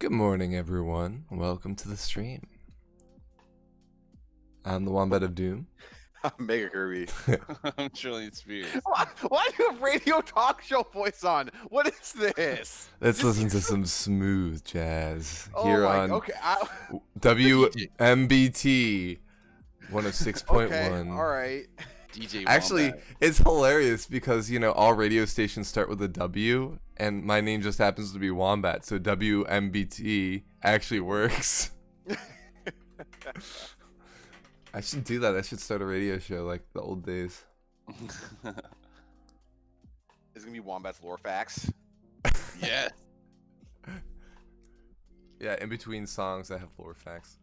Good morning, everyone. Welcome to the stream. I'm the Wombat of Doom. I'm Mega Kirby. I'm Trillian Spears. Why do you have radio talk show voice on? What is this? Let's listen to some smooth jazz Oh here my, on okay. WMBT 106.1. Okay, all right. DJ Actually, Wombat. it's hilarious because, you know, all radio stations start with a W, and my name just happens to be Wombat, so WMBT actually works. I should do that. I should start a radio show like the old days. It's gonna be Wombat's lore facts. Yeah. Yeah, in between songs, I have lore facts.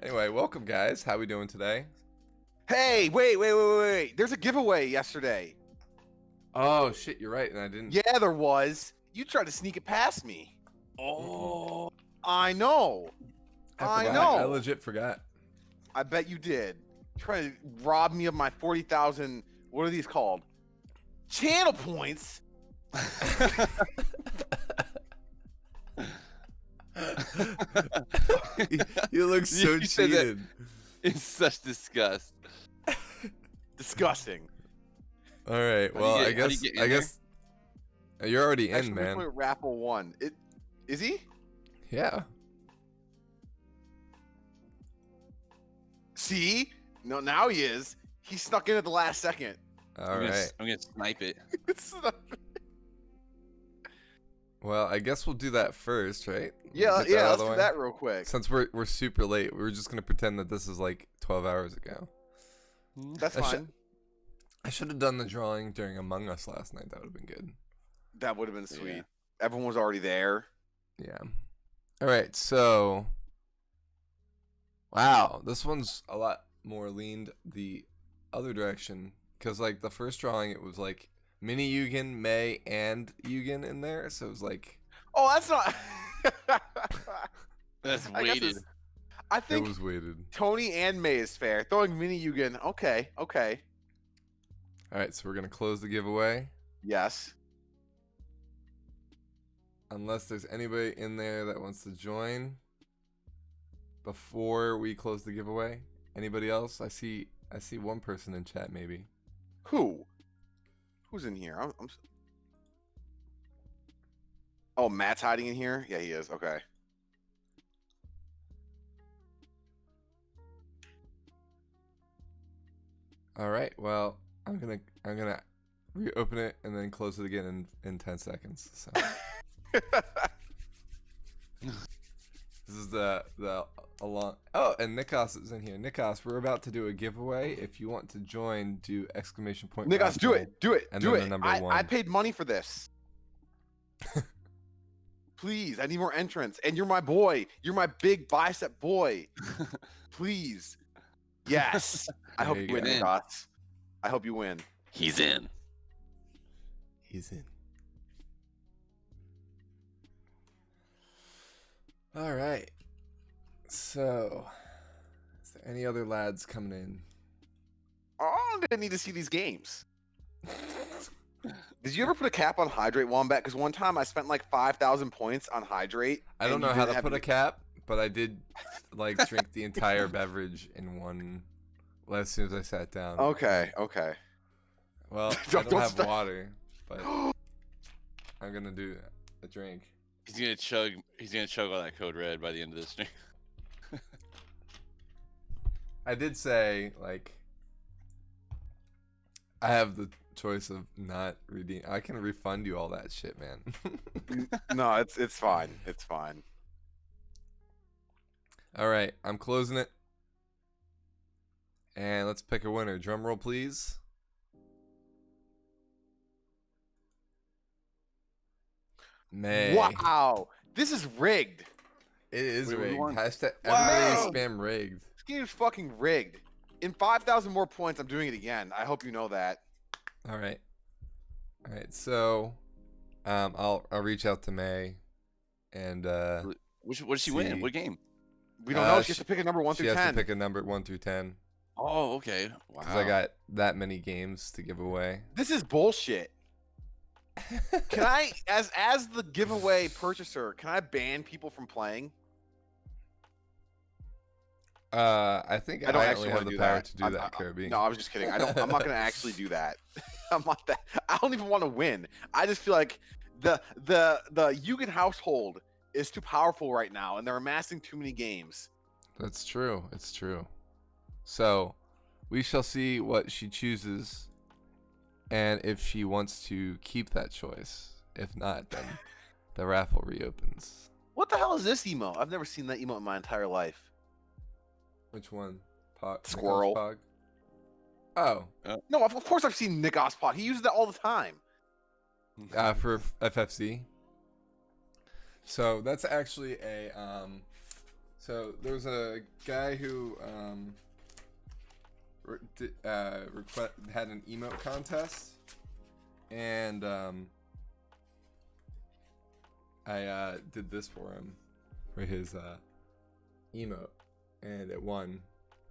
Anyway, welcome, guys. How we doing today? Hey, wait. There's a giveaway yesterday. Oh, shit, you're right, and I didn't... Yeah, there was. You tried to sneak it past me. Oh. I know. I forgot. know. I legit forgot. I bet you did. Trying to rob me of my 40,000. What are these called? Channel points. You look so You said that- cheated. It's such disgust. Disgusting. All right, How do well, you get- how do you get in there? You're already in, Actually, man. Raffle won. Is he? Yeah. See? No, now he is. He snuck in at the last second. All right. I'm gonna snipe it. Well, I guess we'll do that first, right? Yeah, Get that yeah. out of Let's the do way? that real quick. Since we're super late, we're just gonna pretend that this is like 12 hours ago. That's I should- fine. I should have done the drawing during Among Us last night. That would have been good. That would have been sweet. Yeah. Everyone was already there. Yeah. All right. So, wow, this one's a lot more leaned the other direction because, like, the first drawing, it was like Mini Yugen, May, and Yugen in there. So it was like Oh, that's not. That's I guess weighted. it's- I it think was weighted. Tony and May is fair. Throwing Mini Yugen. Okay. All right. So we're gonna close the giveaway Yes. unless there's anybody in there that wants to join before we close the giveaway. Anybody else? I see one person in chat maybe. Who? Who's in here? Oh, Matt's hiding in here. Yeah, he is. Okay. All right. Well, I'm gonna reopen it and then close it again in 10 seconds. So this is the along. Oh, and Nikos is in here. Nikos, we're about to do a giveaway. If you want to join, do exclamation point. Nikos, do raffle. it. Do it. And Do then the it. number I one. paid money for this. Please, I need more entrants. And you're my boy. You're my big bicep boy. Please. Yes. I hope There you you win, go. Nikos. I hope you win. He's in. He's in. All right. So, is there any other lads coming in? Oh, I'm gonna need to see these games. Did you ever put a cap on Hydrate, Wombat? Because one time I spent like 5,000 points on Hydrate. I don't and know you how didn't to have put a any- cap, but I did like drink the entire beverage in one. Well, as soon as I sat down. Okay. Well, I Don't don't have stop. water, but I'm gonna do a drink. He's gonna chug. He's gonna chug all that code red by the end of this stream. I did say like I have the choice of not redeem. I can refund you all that shit, man. No, it's fine. It's fine. All right, I'm closing it. And let's pick a winner. Drum roll, please. May. Wow, this is rigged. It is Wait, what do you rigged. want? Hashtag Wow. everybody spam rigged. This game's fucking rigged. In 5,000 more points, I'm doing it again. I hope you know that. All right. All right. So, I'll reach out to May, and What did she See. win? What game? We don't know. She she- has to pick a number 1 she through has 10. to pick a number 1 through 10 Oh, okay. Wow. because I got that many games to give away. This is bullshit. Can I, as the giveaway purchaser, can I ban people from playing? I think I don't I actually only want have to the do power that. to do that, Kirby. No, I was just kidding. I'm not gonna actually do that. I'm not that. I don't even want to win. I just feel like the Yugen household is too powerful right now, and they're amassing too many games. That's true. It's true. So, we shall see what she chooses, and if she wants to keep that choice. If not, then the raffle reopens. What the hell is this emote? I've never seen that emote in my entire life. Which one? Pog? Squirrel. Pog? Oh, No, of course I've seen Nick Ospot. He uses that all the time. for FFC. So that's actually a So there's a guy who had an emote contest, and I did this for him for his emote, and it won.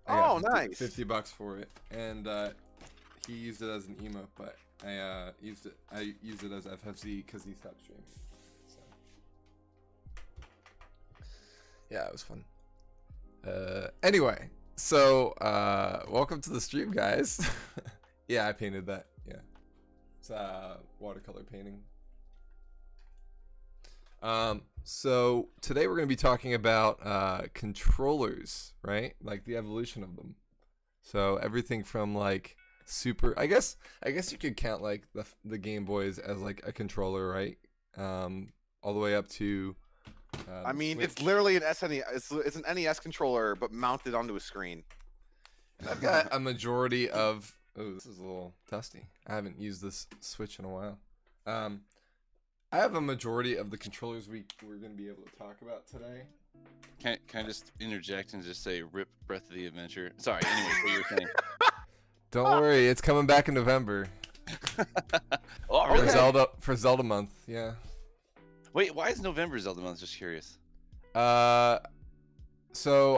I got nice. $50 for it, and he used it as an emote, but I used it as FFZ because he stopped streaming. So yeah, it was fun. Anyway, so welcome to the stream, guys. Yeah, I painted that. Yeah, it's watercolor painting. So today we're going to be talking about controllers, right? Like the evolution of them. So everything from like super, I guess you could count like the Game Boys as like a controller, right? All the way up to I mean, Switch. it's literally an SNES. It's an NES controller, but mounted onto a screen. And I've got a majority of. Oh, this is a little dusty. I haven't used this Switch in a while. I have a majority of the controllers we're going to be able to talk about today. Can I just interject and just say rip Breath of the Adventure? Sorry, anyways, what you were saying. Don't worry, it's coming back in November Oh, for really? Zelda month. Yeah. Wait, why is November Zelda month? Just curious. So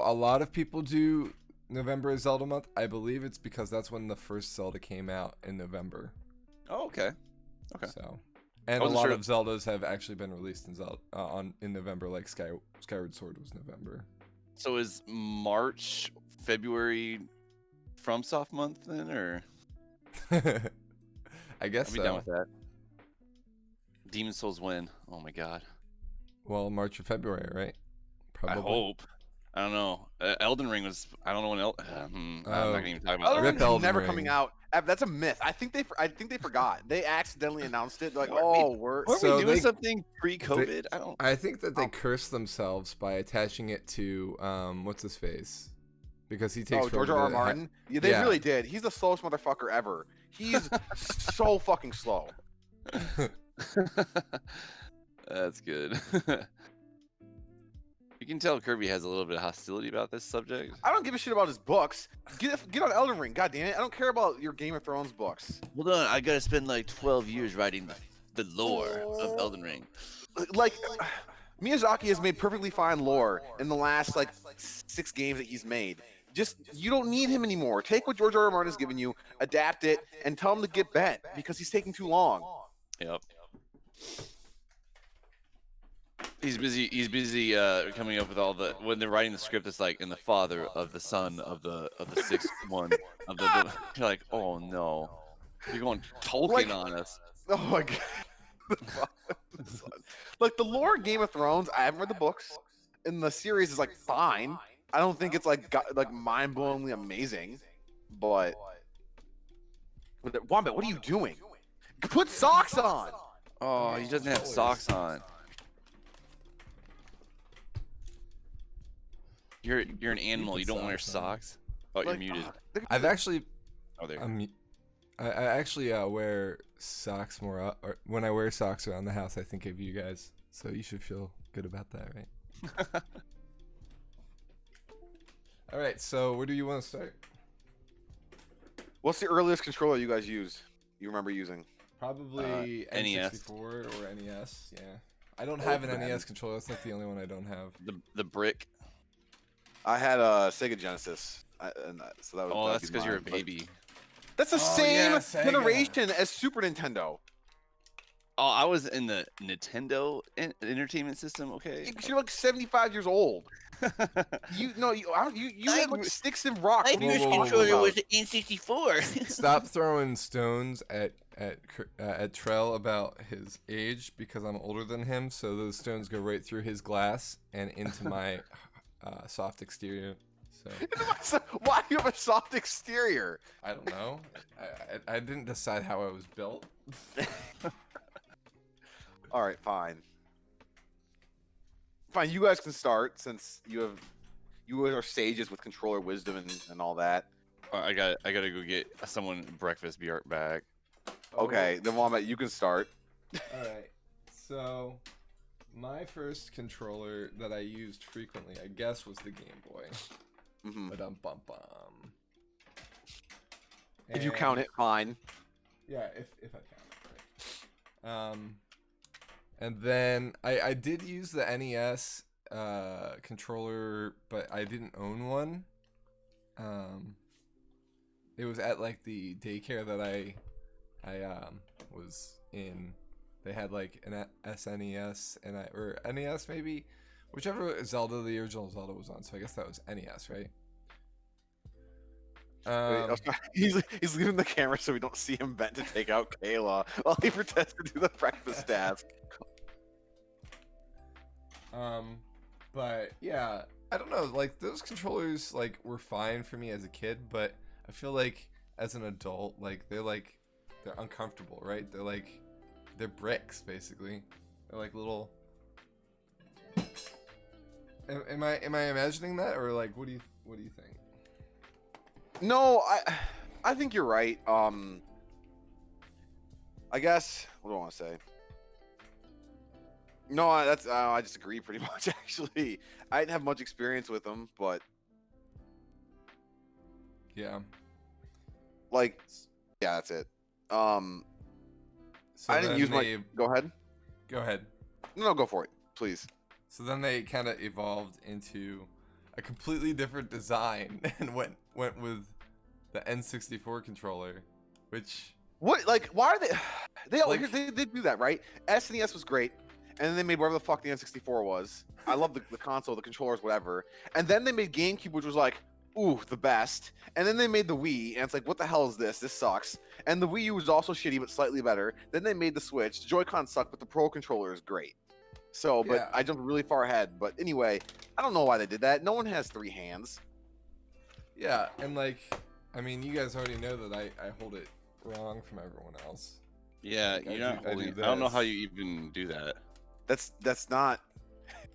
a lot of people do November as Zelda month. I believe it's because that's when the first Zelda came out in November. Oh, okay. Okay. So, and a wasn't lot sure. of Zeldas have actually been released in in November. Like Skyward Sword was November. So is March, February FromSoft month then, or I guess I'll be so. down with that. Demon Souls win. Oh my god. Well, March or February, right? Probably. I hope. I don't know. Elden Ring was. I don't know when. I'm not gonna even talk about Elden that. Rip Ring's Elden never Ring. coming out. That's a myth. I think they forgot. They accidentally announced it. Like, Wait, oh, we're Weren't So we doing they- something pre-COVID? I don't. I think that they Oh. cursed themselves by attaching it to what's his face, because he takes George forever R. R. to Martin. Yeah, they yeah. really did. He's the slowest motherfucker ever. He's so fucking slow. That's good. You can tell Kirby has a little bit of hostility about this subject. I don't give a shit about his books. Get on Elden Ring. God damn it. I don't care about your Game of Thrones books. Hold on, I gotta spend like 12 years writing the lore of Elden Ring. Like, Miyazaki has made perfectly fine lore in the last like 6 games that he's made. Just, you don't need him anymore. Take what George R. R. Martin has given you, adapt it, and tell him to get bent because he's taking too long. Yep. He's busy coming up with all the when they're writing the script. It's like, and the father of the son of the sixth one of the you're like, oh no, you're going Tolkien Like- on us. Oh my god. Like, the lore of Game of Thrones, I haven't read the books, and the series is like fine. I don't think it's like mind-blowingly amazing, but Wombat, what are you doing? Put socks on. Oh, he doesn't have socks on. You're an animal. You don't wear socks. Oh, you're Like, muted. I've actually Oh, there. I actually wear socks more or when I wear socks around the house, I think of you guys. So you should feel good about that, right? All right, so where do you want to start? What's the earliest controller you guys use? You remember using? Probably NES. N64 or NES. Yeah, I don't have an man. NES controller. That's like the only one I don't have. The brick. I had a Sega Genesis, so that was. Oh, that'd that's be because you're a mine, but baby. That's the Oh, same yeah, Sega. generation as Super Nintendo. Oh, I was in the Nintendo Entertainment System. Okay. You're like 75 years old. You I had like was- sticks and rocks. My What are you first whoa, whoa, talking whoa. controller about? was an N64. Stop throwing stones at Trell about his age because I'm older than him. So those stones go right through his glass and into my soft exterior. So Why do you have a soft exterior? I don't know. I didn't decide how I was built. All right, fine. Fine, you guys can start since you guys are sages with controller wisdom and all that. I gotta go get someone breakfast. Be right back. Okay, then Wombat, you can start. All right. So my first controller that I used frequently, I guess, was the Game Boy. Mhm. Bum. If you count it, fine. Yeah, if I count it. Right. And then I did use the NES controller, but I didn't own one. It was at like the daycare that I was in. They had like an SNES or NES maybe, whichever Zelda the original Zelda was on. So I guess that was NES, right? He's leaving the camera so we don't see him bent to take out Kayla while he pretends to do the breakfast task. But yeah, I don't know. Like those controllers, like were fine for me as a kid, but I feel like as an adult, like they're uncomfortable, right? They're bricks basically. They're like little. Am I imagining that, or like what do you think? No, I think you're right. I guess what do I want to say? No, I disagree pretty much. Actually, I didn't have much experience with them, but Yeah. like, yeah, that's it. So I didn't then use they, my. Go ahead. Go ahead. No, go for it, please. So then they kind of evolved into a completely different design and went with the N64 controller, which What like? Why are they? Like- They do that, right? SNES was great, and then they made whatever the fuck the N64 was. I love the console, the controllers, whatever. And then they made GameCube, which was like, ooh, the best. And then they made the Wii, and it's like, what the hell is this? This sucks. And the Wii U was also shitty, but slightly better. Then they made the Switch. The Joy-Con sucked, but the Pro controller is great. So, but Yeah. I jumped really far ahead. But anyway, I don't know why they did that. No one has 3 hands. yeah, and like I mean, you guys already know that I hold it wrong from everyone else. Yeah, Like, I you're not do- I do holding. I don't know how this. you even do that. That's not.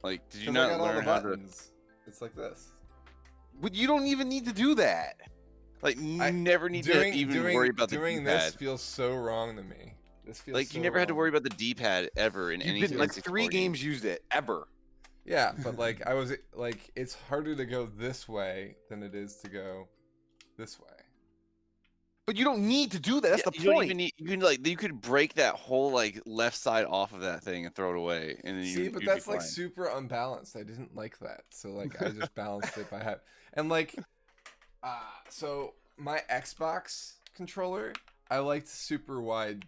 Like, did you 'Cause I not got all the learn how to? buttons. It's like this. But you don't even need to do that. Like, you I- never need to even worry about the doing D-pad. this feels so wrong to me. This feels Like, you so never had to wrong. worry about the D-pad ever in any You've been like N64 3 game. games used it ever. Yeah, but like I was like, it's harder to go this way than it is to go this way. But you don't need to do that. That's Yeah, the you don't point. even need. You can like you could break that whole like left side off of that thing and throw it away, and then See, you. but you'd be that's like fine. super unbalanced. I didn't like that, so like I just balanced it by having and like, so my Xbox controller, I liked super wide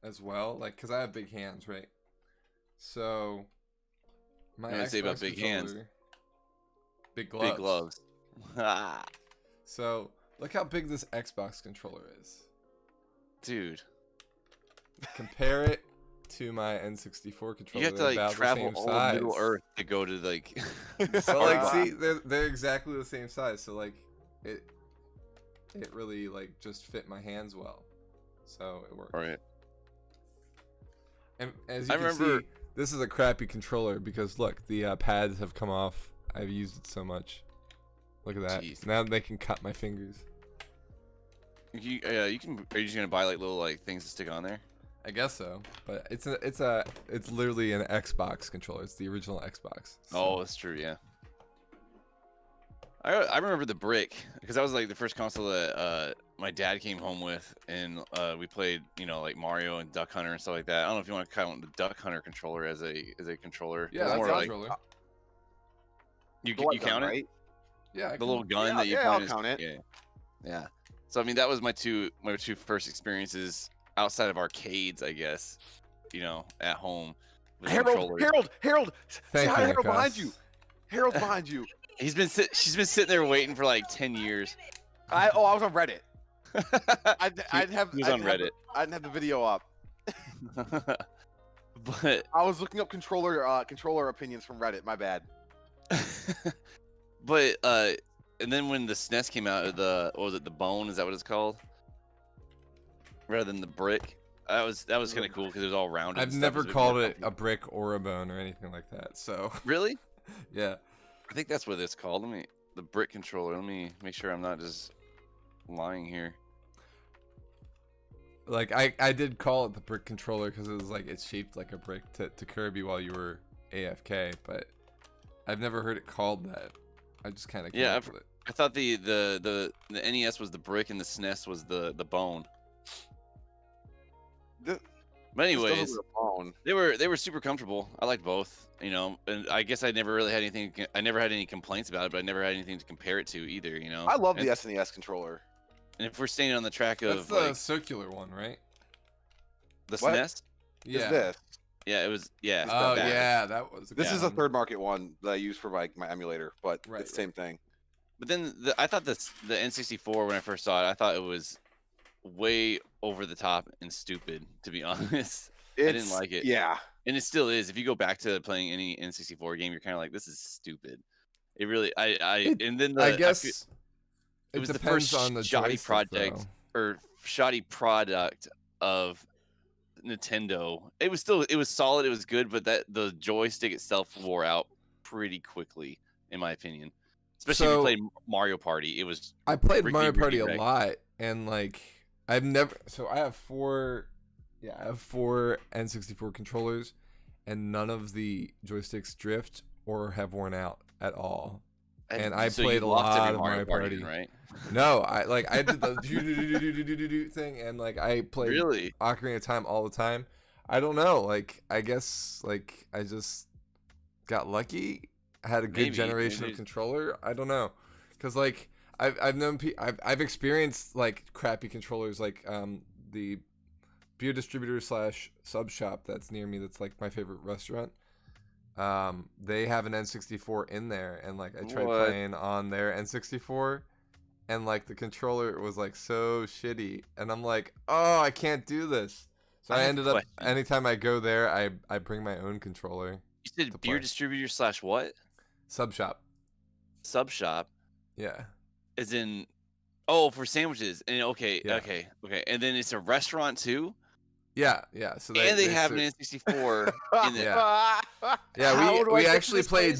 as well, like because I have big hands, right? So my You know what they say about Xbox big hands? controller- big gloves. Big gloves. Ah, So look how big this Xbox controller is. dude, Compare it to my N64 controller. you have to they're like about the travel same all of size. Middle Earth to go to like. So like, Ah. see, they're exactly the same size. So like, it really like just fit my hands well. So it worked. Right. And as you I can remember- see, this is a crappy controller because look, the pads have come off. I've used it so much. Look at that. Jeez. Now they can cut my fingers. You can. Are you just gonna buy like little like things to stick on there? I guess so, but it's literally an Xbox controller. It's the original Xbox. Oh, that's true. Yeah. I remember the brick because that was like the first console that my dad came home with, and we played like Mario and Duck Hunter and stuff like that. I don't know if you want to count the Duck Hunter controller as a controller. Yeah, It's that's more a like controller. you The what you gun, count it. right? Yeah, I The can- little gun Yeah, that you yeah, point I'll is- count it. Yeah, yeah. So I mean, that was my two first experiences outside of arcades, I guess. you know, at home. With Harold, controllers. Harold, say Thank hi you, to Harold behind Nikas. you. Harold's behind you. She's been sitting there waiting for like 10 years. I was on Reddit. I'd have He was on Reddit. I didn't have the video up. But I was looking up controller opinions from Reddit. My bad. but and then when the SNES came out, what was it, the Bone? Is that what it's called? Rather than the brick. That was kind of cool because it was all rounded. I've and stuff. never It was a bit called more it a comfortable. brick or a bone or anything like that. So Really? yeah, I think that's what it's called. The brick controller. Let me make sure I'm not just lying here. like I did call it the brick controller because it was like it's shaped like a brick to Kirby while you were AFK, but I've never heard it called that. I just kind of came Yeah, up with it. I thought the NES was the brick and the SNES was the bone. This, But this doesn't anyways, look a phone. they were super comfortable. I liked both, you know. And I guess I never really had anything. I never had any complaints about it, but I never had anything to compare it to either, you know. I love and, the SNES controller. And if we're staying on the track That's of the like circular one, right? the What? SNES, Yeah. Is this? yeah, it was. Yeah. Is Oh that- yeah, that was. a This good is a one. third market one that I use for my emulator, but Right, it's the same thing. But then I thought the N64 when I first saw it, I thought it was way over the top and stupid, to be honest. didn't like it. Yeah. And it still is. If you go back to playing any N64 game, you're kind of like, this is stupid. It really, and then I guess it was the depends first on the shoddy joystick, project though. or shoddy product of Nintendo. It was solid, it was good, but the joystick itself wore out pretty quickly, in my opinion. Especially if you So- played Mario Party, it was I played Ricky, Mario Party Ricky a Wreck. lot, and like I've never. So I have four. Yeah, I have four N64 controllers, and none of the joysticks drift or have worn out at all. And I so you played a lost every lot of Mario Party. right? No, I did the do thing, and like I played Really? Ocarina of Time all the time. I don't know, like I guess like I just got lucky. I had a good Maybe, generation maybe. of controller. I don't know, cause like I've known I've experienced like crappy controllers, like the beer distributor / sub shop that's near me. That's like my favorite restaurant. They have an N64 in there, and like I tried What? playing on their N64, and like the controller was like so shitty, and I'm like, oh, I can't do this. So I I have a ended up question. anytime I go there, I bring my own controller. You said to beer play. distributor / what? Sub shop, Sub shop, yeah, as in, oh, for sandwiches. And okay, Yeah. okay. And then it's a restaurant too, yeah. So and they have serve- an N64 in there. Yeah. Yeah, How do I we get to actually this played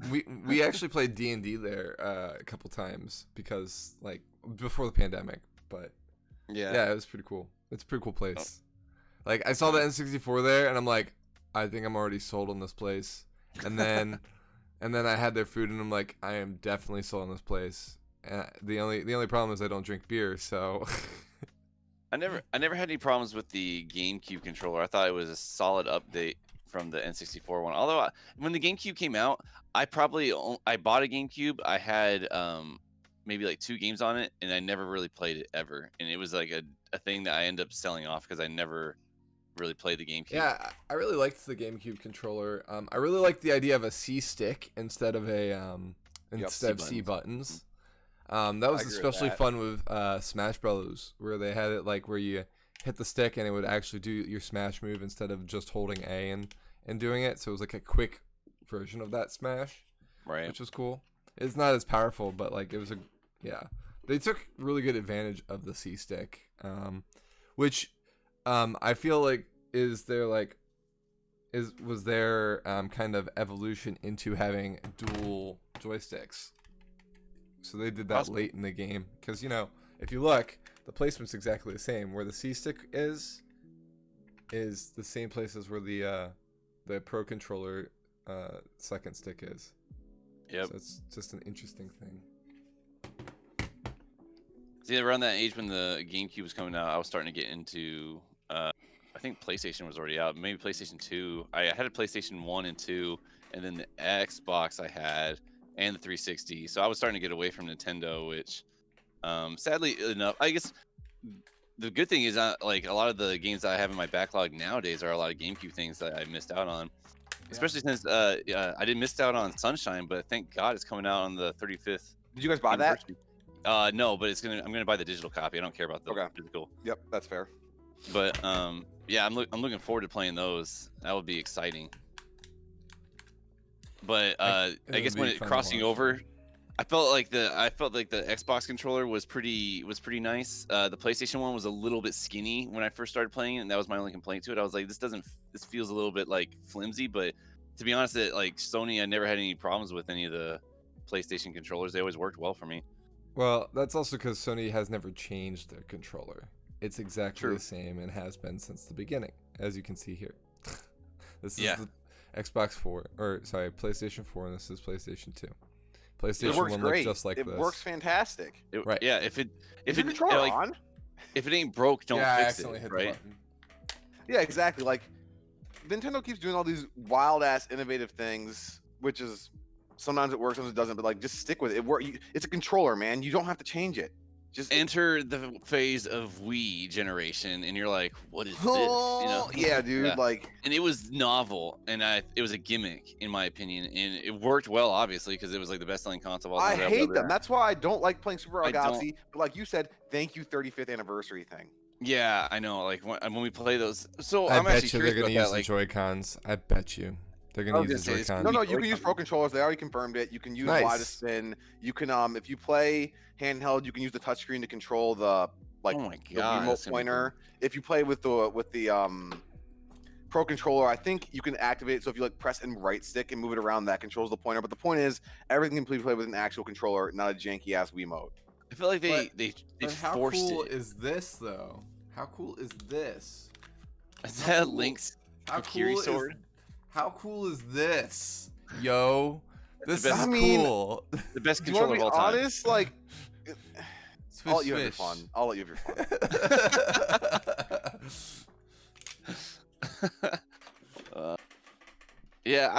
place? we actually played D&D there a couple times because like before the pandemic, but yeah, it was pretty cool. It's a pretty cool place. Like I saw the N64 there and I'm like, I think I'm already sold on this place. And then I had their food and I'm like, I am definitely sold on this place. And the only problem is I don't drink beer, so I never had any problems with the GameCube controller. I thought it was a solid update from the N64 one. Although when the GameCube came out, I bought a GameCube. I had maybe like 2 games on it, and I never really played it ever. And it was like a thing that I ended up selling off because I never really played the GameCube. yeah, I really liked the GameCube controller. I really liked the idea of a C stick instead of C buttons. That was I agree with especially that. fun with Smash Bros, where they had it like where you hit the stick and it would actually do your smash move instead of just holding A and doing it. So it was like a quick version of that smash, Right. which was cool. It's not as powerful, but like it was they took really good advantage of the C stick, which I feel like was their kind of evolution into having dual joysticks. So they did that Possibly. late in the game because if you look, the placement's exactly the same. Where the C stick is the same place as where the Pro Controller second stick is. Yep. So it's just an interesting thing. See, around that age when the GameCube was coming out, I was starting to get into. I think PlayStation was already out. Maybe PlayStation 2. I had a PlayStation 1 and 2, and then the Xbox I had, and the 360. So I was starting to get away from Nintendo, which, sadly enough, I guess the good thing is, like a lot of the games that I have in my backlog nowadays are a lot of GameCube things that I missed out on. Especially since I didn't miss out on Sunshine, but thank God it's coming out on the 35th Did you guys buy that? anniversary. No, but I'm gonna buy the digital copy. I don't care about the Okay. physical. Yep, that's fair. But yeah, I'm looking forward to playing those. That would be exciting. But I guess when it crossing over, I felt like the Xbox controller was pretty nice. The PlayStation one was a little bit skinny when I first started playing, and that was my only complaint to it. I was like, this feels a little bit like flimsy. But to be honest, like Sony, I never had any problems with any of the PlayStation controllers. They always worked well for me. Well, that's also because Sony has never changed their controller. It's exactly True. the same and has been since the beginning, as you can see here. This is Yeah. the Xbox 4, or sorry, PlayStation 4, and this is PlayStation 2. It PlayStation works 1 great. looked just like it this. works fantastic. Right. Yeah. If Is it the controller like, on? if it ain't broke, don't yeah, I fix accidentally it. hit Right. the button. Yeah, exactly. Like Nintendo keeps doing all these wild ass innovative things, which is sometimes it works, sometimes it doesn't. But like, just stick with it. It's a controller, man. You don't have to change it. Just Enter the phase of Wii generation, and you're like, what is this? You know? yeah, dude. Yeah. Like, And it was novel, and it was a gimmick in my opinion, and it worked well, obviously, because it was like the best-selling console of all I time. hate them. That's why I don't like playing Super Mario I don't- Galaxy. But like you said, thank you 35th anniversary thing. Yeah, I know. Like when we play those, so I I'm bet actually you they're curious gonna about use that. Like, the Joy-Cons. I bet you. They're gonna I was use the gonna say, it's Joy-Cons. No, you Joy-Con. can use Pro controllers. They already confirmed it. You can use Y to Nice. spin. You can if you play handheld, you can use the touchscreen to control the like oh my the god, remote that's gonna be pointer. If you play with the Pro controller, I think you can activate it. So if you like press and right stick and move it around, that controls the pointer. But the point is, everything can be played with an actual controller, not a janky ass Wiimote. I feel like they But how forced cool it. is this, though? How cool is this? Is how that cool- Link's How Kokiri cool sword? How cool is this, yo? This the is best- I mean, cool. The best Do you want controller to of be all time. honest? Like, Swish, I'll let you have your swish. fun. I'll let you have your fun. Yeah,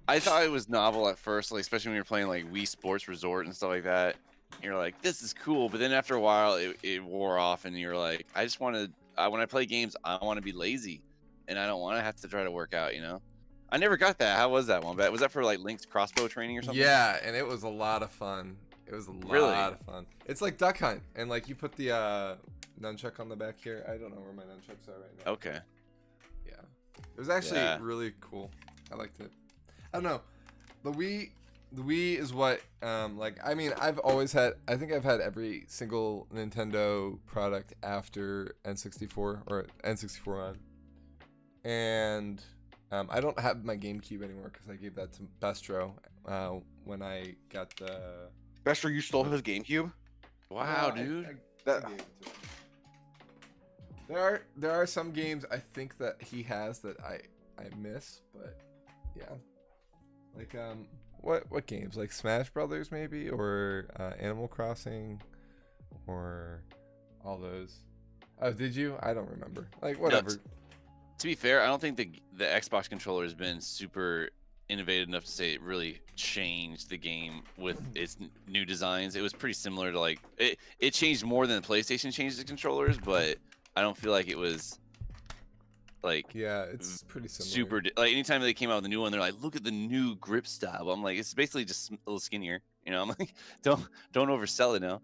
I thought it was novel at first, like especially when you're playing like Wii Sports Resort and stuff like that. You're like, this is cool, but then after a while, it wore off, and you're like, I just want to. When I play games, I want to be lazy, and I don't want to have to try to work out. You know, I never got that. How was that one? Was that for like Link's crossbow training or something? Yeah, and it was a lot of fun. It was a Really? lot of fun. It's like Duck Hunt, and like you put the nunchuck on the back here. I don't know where my nunchucks are right now. Okay. Yeah, it was actually Yeah. really cool. I liked it. I don't know. The Wii is what like I mean I think I've had every single Nintendo product after N64 or N64 on, and I don't have my GameCube anymore because I gave that to Bestro when I got the. Bester, you stole his GameCube. Wow, No, dude. I gave it to him. There are some games I think that he has that I miss, but yeah, like what games, like Smash Brothers maybe, or Animal Crossing, or all those. Oh, did you? I don't remember. Like whatever. To be fair, I don't think the Xbox controller has been super innovative enough to say it really changed the game with its new designs. It was pretty similar to like it changed more than the PlayStation changed the controllers, but I don't feel like it was like Yeah, it's pretty similar. super like anytime they came out with a new one, they're like, look at the new grip style. I'm like, it's basically just a little skinnier, you know. I'm like, don't oversell it now.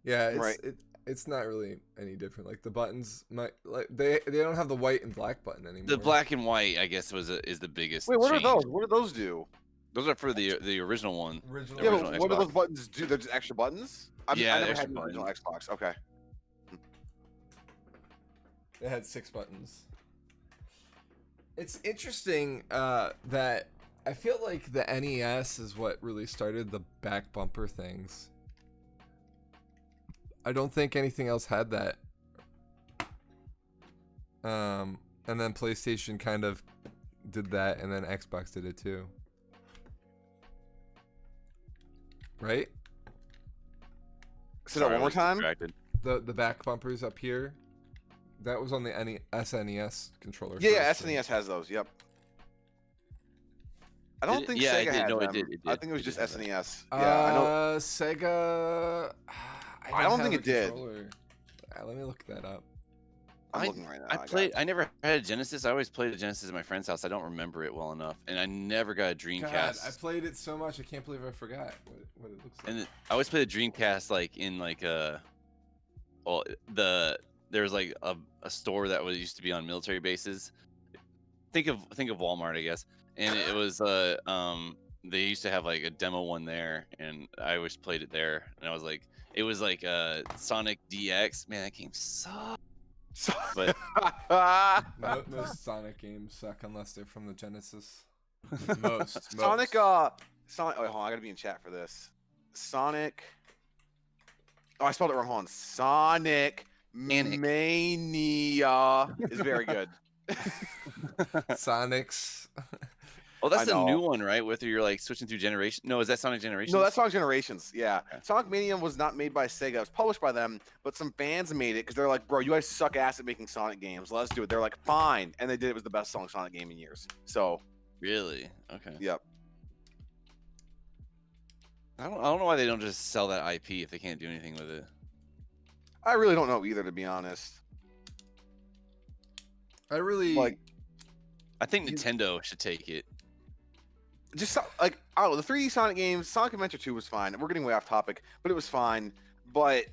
Yeah, it's, Right. it's not really any different. Like the buttons, they don't have the white and black button anymore. The black and white, I guess, is the biggest. Wait, what are change. those? What do those do? Those are for the original one. original. Yeah, original but what do Xbox. those buttons do? They're just extra buttons. I Yeah, I never extra had the original Xbox. Okay. It had 6 buttons. It's interesting that I feel like the NES is what really started the back bumper things. I don't think anything else had that. And then PlayStation kind of did that, and then Xbox did it too. Right? Say that one more time. The back bumpers up here. That was on the SNES controller. Yeah, first, right? SNES has those. Yep. I don't Did it? think Yeah, it Sega did. had No, it them. did. It I did. think it was It just did have that. SNES. Yeah, I know. Sega. I don't have think a it did. controller. Let me look that up. I'm looking right now. I got played. it. I never had a Genesis. I always played a Genesis at my friend's house. I don't remember it well enough, and I never got a Dreamcast. God, I played it so much. I can't believe I forgot what it looks like. And I always played the Dreamcast like in like well, there was like a store that was used to be on military bases. Think of Walmart, I guess. And it was they used to have like a demo one there, and I always played it there. And I was like, it was like Sonic DX. Man, that game sucked. But Most Sonic games suck unless they're from the Genesis. Most. Sonic. Sonic. Oh, hold on, I gotta be in chat for this. Sonic. Oh, I spelled it wrong. Hold on. Sonic Manic. Mania is very good. Sonics. oh, that's I the new know. one, right? Whether you're like switching through generation. No, is that Sonic Generations? No, that's Sonic Generations. Yeah, Okay. Sonic Mania was not made by Sega. It was published by them, but some fans made it because they're like, "Bro, you guys suck ass at making Sonic games. Let's do it." They're like, "Fine," and they did. It was the best selling Sonic game in years. So, Really? Okay. yep. I don't know why they don't just sell that IP if they can't do anything with it. I really don't know either, to be honest. I really Like, I think You- Nintendo should take it. just like, I don't know, the 3D Sonic games, Sonic Adventure 2 was fine. We're getting way off topic, but it was fine. But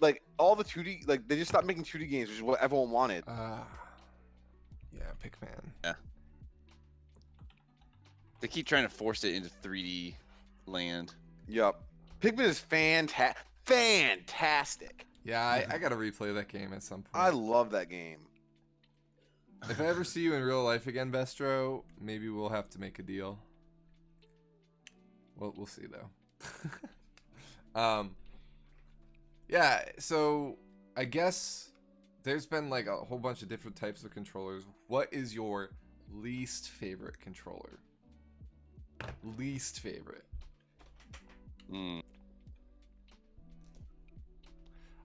like all the 2D, like they just stopped making 2D games, which is what everyone wanted. yeah, Pikmin. They keep trying to force it into 3D land. Yep. Pikmin is fantastic. Yeah, I gotta replay that game at some point. I love that game. If I ever see you in real life again, Bestro, maybe we'll have to make a deal. Well, we'll see though. Yeah, so I guess there's been like a whole bunch of different types of controllers. What is your least favorite controller? Least favorite. Mm.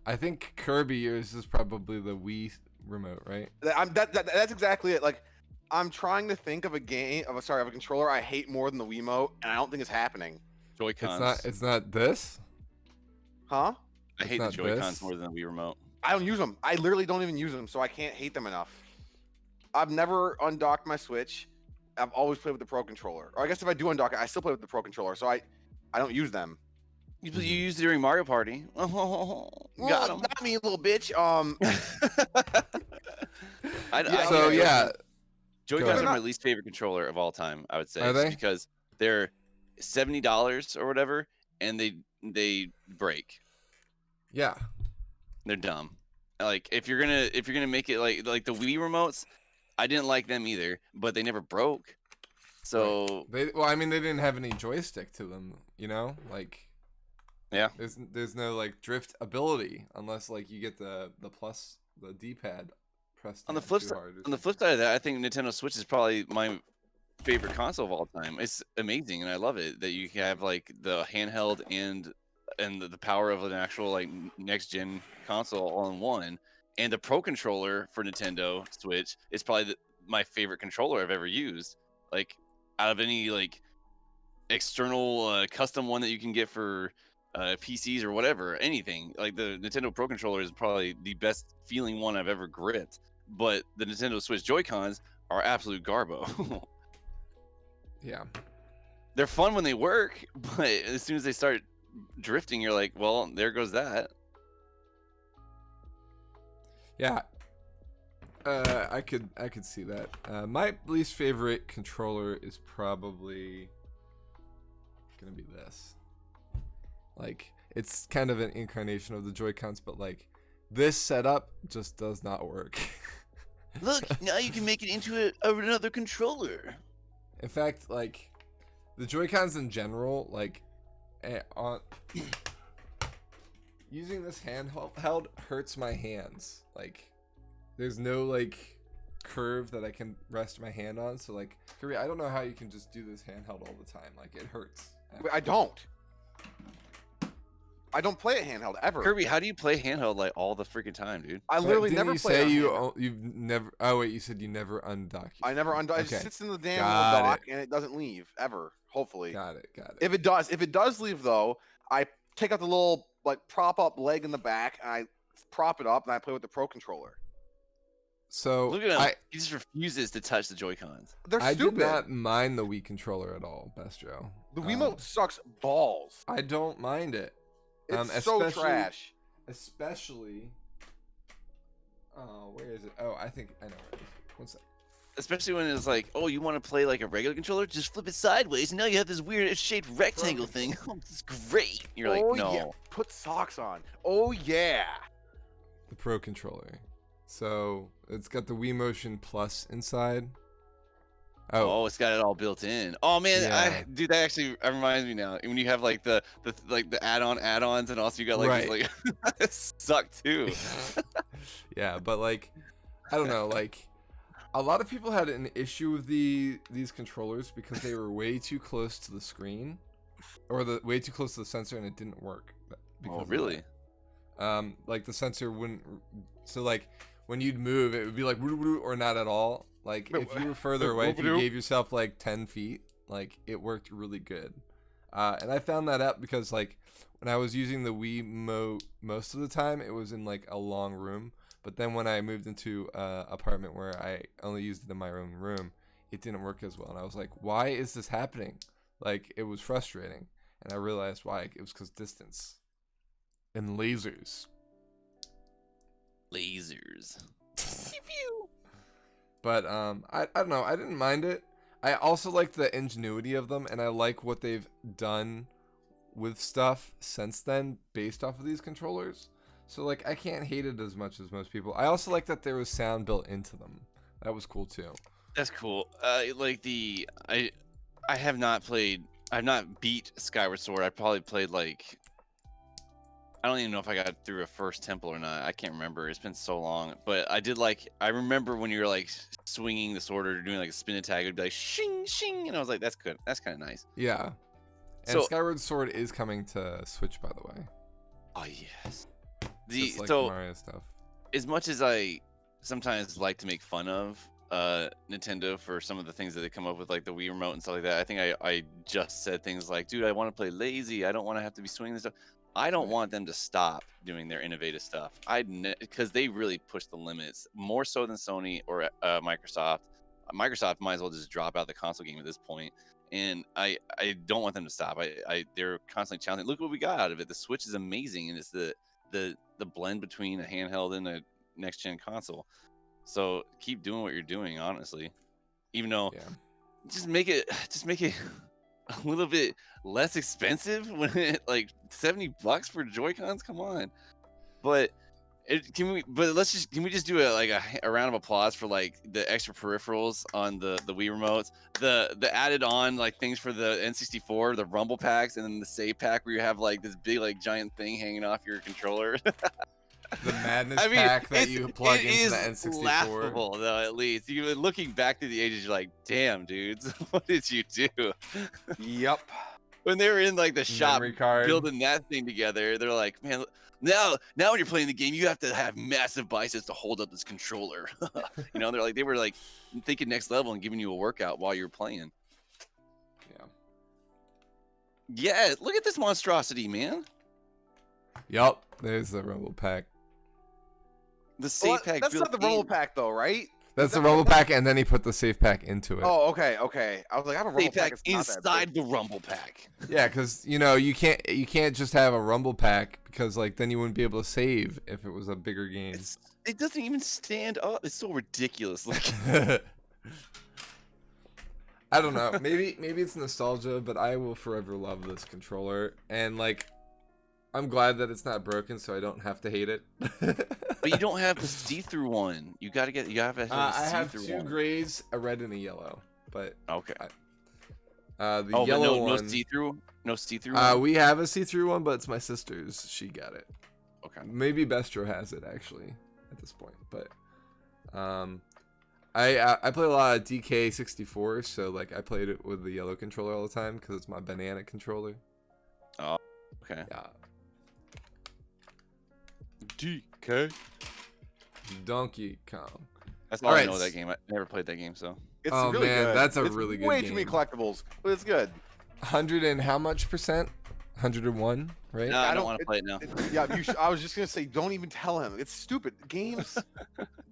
I think Kirby is probably the Wii remote, right? That's exactly it. Like, I'm trying to think of a controller I hate more than the Wiimote, and I don't think it's happening. Joy-Cons. It's not this. Huh? I it's hate the not Joy-Cons this. more than the Wii Remote. I don't use them. I literally don't even use them, so I can't hate them enough. I've never undocked my Switch. I've always played with the Pro Controller. Or I guess if I do undock it, I still play with the Pro Controller, so I don't use them. You used it during Mario Party. Oh, Well, got him. Not me, little bitch. So yeah, Joy-Cons ahead. are my least favorite controller of all time. I would say Are just they? because they're $70 or whatever, and they break. yeah. They're dumb. Like if you're gonna make it like the Wii remotes, I didn't like them either, but they never broke. So They didn't have any joystick to them, you know? Like Yeah. There's no like drift ability unless like you get the D-pad pressed on the down flip too side, hard or on the something. flip side of that, I think Nintendo Switch is probably my favorite console of all time. It's amazing, and I love it that you can have like the handheld and the power of an actual like next gen console all in one. And the Pro Controller for Nintendo Switch is probably my favorite controller I've ever used. Like out of any like external custom one that you can get for PCs or whatever, anything, like the Nintendo Pro Controller is probably the best feeling one I've ever gripped. But the Nintendo Switch Joy-Cons are absolute garbo. Yeah. They're fun when they work, but as soon as they start drifting, you're like, well, there goes that. Yeah. I could see that. My least favorite controller is probably gonna be this. Like, it's kind of an incarnation of the Joy-Cons, but like this setup just does not work. Look, now you can make it into another controller. In fact, like the Joy-Cons in general, like on using this handheld hurts my hands. Like there's no like curve that I can rest my hand on. So like, Kirby, I don't know how you can just do this handheld all the time. Like it hurts. Wait, I don't play it handheld ever. Kirby, how do you play handheld like all the freaking time, dude? I But literally didn't never you play say it on you handheld. you've never? Oh wait, you said you never undock. I never undock. It Okay. just sits in the damn Got little dock it. and it doesn't leave ever. Hopefully. Got it. Got it. If it does leave though, I take out the little like prop up leg in the back and I prop it up and I play with the Pro Controller. So Look at him. I He just refuses to touch the Joy-Cons. They're I stupid. did not mind the Wii controller at all, Bestro. The Wiimote sucks balls. I don't mind it. It's so especially- trash. Especially. Oh, where is it? Oh, I think I know where it is. One sec. Especially when it's like, oh, you want to play like a regular controller? Just flip it sideways, and now you have this weird shaped rectangle thing. Oh, this is great. You're like, oh no. yeah, put socks on. Oh yeah. The Pro controller. So it's got the Wii Motion Plus inside. Oh, it's got it all built in. Oh man, Yeah. dude, that actually reminds me now. When you have like the add-ons, and also you got like Right. these, like suck too. Yeah, but like, I don't know, like, a lot of people had an issue with these controllers because they were way too close to the screen, or way too close to the sensor, and it didn't work. because Oh of really? that. Like the sensor wouldn't. So like when you'd move, it would be like woo woo or not at all. Like if you were further away, if you gave yourself like 10 feet, like it worked really good. And I found that out because like when I was using the Wii most of the time, it was in like a long room. But then when I moved into an apartment where I only used it in my own room, it didn't work as well. And I was like, why is this happening? Like it was frustrating. And I realized why. It was because distance and lasers. Lasers. But I don't know. I didn't mind it. I also like the ingenuity of them, and I like what they've done with stuff since then based off of these controllers. So like I can't hate it as much as most people. I also like that there was sound built into them. That was cool too. That's cool. I have not played. I've not beat Skyward Sword. I probably played like. I don't even know if I got through a first temple or not. I can't remember. It's been so long. But I did like. I remember when you were like swinging the sword or doing like a spin attack, it'd be like shing shing, and I was like, that's good. That's kind of nice. Yeah. And So- Skyward Sword is coming to Switch, by the way. Oh yes. Just like So Mario stuff. as much as I sometimes like to make fun of Nintendo for some of the things that they come up with, like the Wii remote and stuff like that, I think I just said things like, dude, I want to play lazy. I don't want to have to be swinging this stuff. I don't want them to stop doing their innovative stuff. Because they really push the limits more so than Sony or Microsoft. Microsoft might as well just drop out the console game at this point. And I don't want them to stop. They're constantly challenging. Look what we got out of it. The Switch is amazing, and it's the blend between a handheld and a next gen console. So keep doing what you're doing, honestly. Even though Yeah. just make it a little bit less expensive when it like $70 for Joy-Cons. Come on, but can we just do a round of applause for like the extra peripherals on the Wii remotes, the added on like things for the N64, the rumble packs, and then the save pack where you have like this big like giant thing hanging off your controller. The Madness I mean, pack that you plug it into the is N64. laughable though. At least you looking back through the ages, you're like, damn, dudes, what did you do? Yep. When they were in like the shop Memory card. building that thing together, they're like, man, now when you're playing the game, you have to have massive biceps to hold up this controller. You know, they were like thinking next level and giving you a workout while you're playing. Yeah. Yeah, look at this monstrosity, man. Yup. There's the Rumble pack. The save pack. That's not the built rumble in. pack though, right? That's the Rumble pack, and then he put the safe pack into it. Oh, okay. I was like, I have a rumble Save pack pack. It's not that inside big. the rumble pack. Yeah, because you can't just have a Rumble pack because like then you wouldn't be able to save if it was a bigger game. It doesn't even stand up. It's so ridiculous. Like, I don't know. Maybe it's nostalgia, but I will forever love this controller, and like I'm glad that it's not broken, so I don't have to hate it. but you don't have the see-through one. You have to have a I have see-through two one. grays, a red and a yellow, but Okay. the Oh, but yellow no one. see-through. No see-through. One? We have a see-through one, but it's my sister's. She got it. Okay. Maybe Bestro has it actually at this point, but I play a lot of DK64, so like I played it with the yellow controller all the time because it's my banana controller. Okay. Yeah, DK. Donkey Kong. That's all I Alright. know of that game. I never played that game, so. It's Oh, really man, good. that's a It's really good way too many game. collectibles, but it's good. 100 and how much percent? 101, right? No, I I don't don't- want to play it now. Yeah, I was just gonna say, don't even tell him. It's stupid. Games,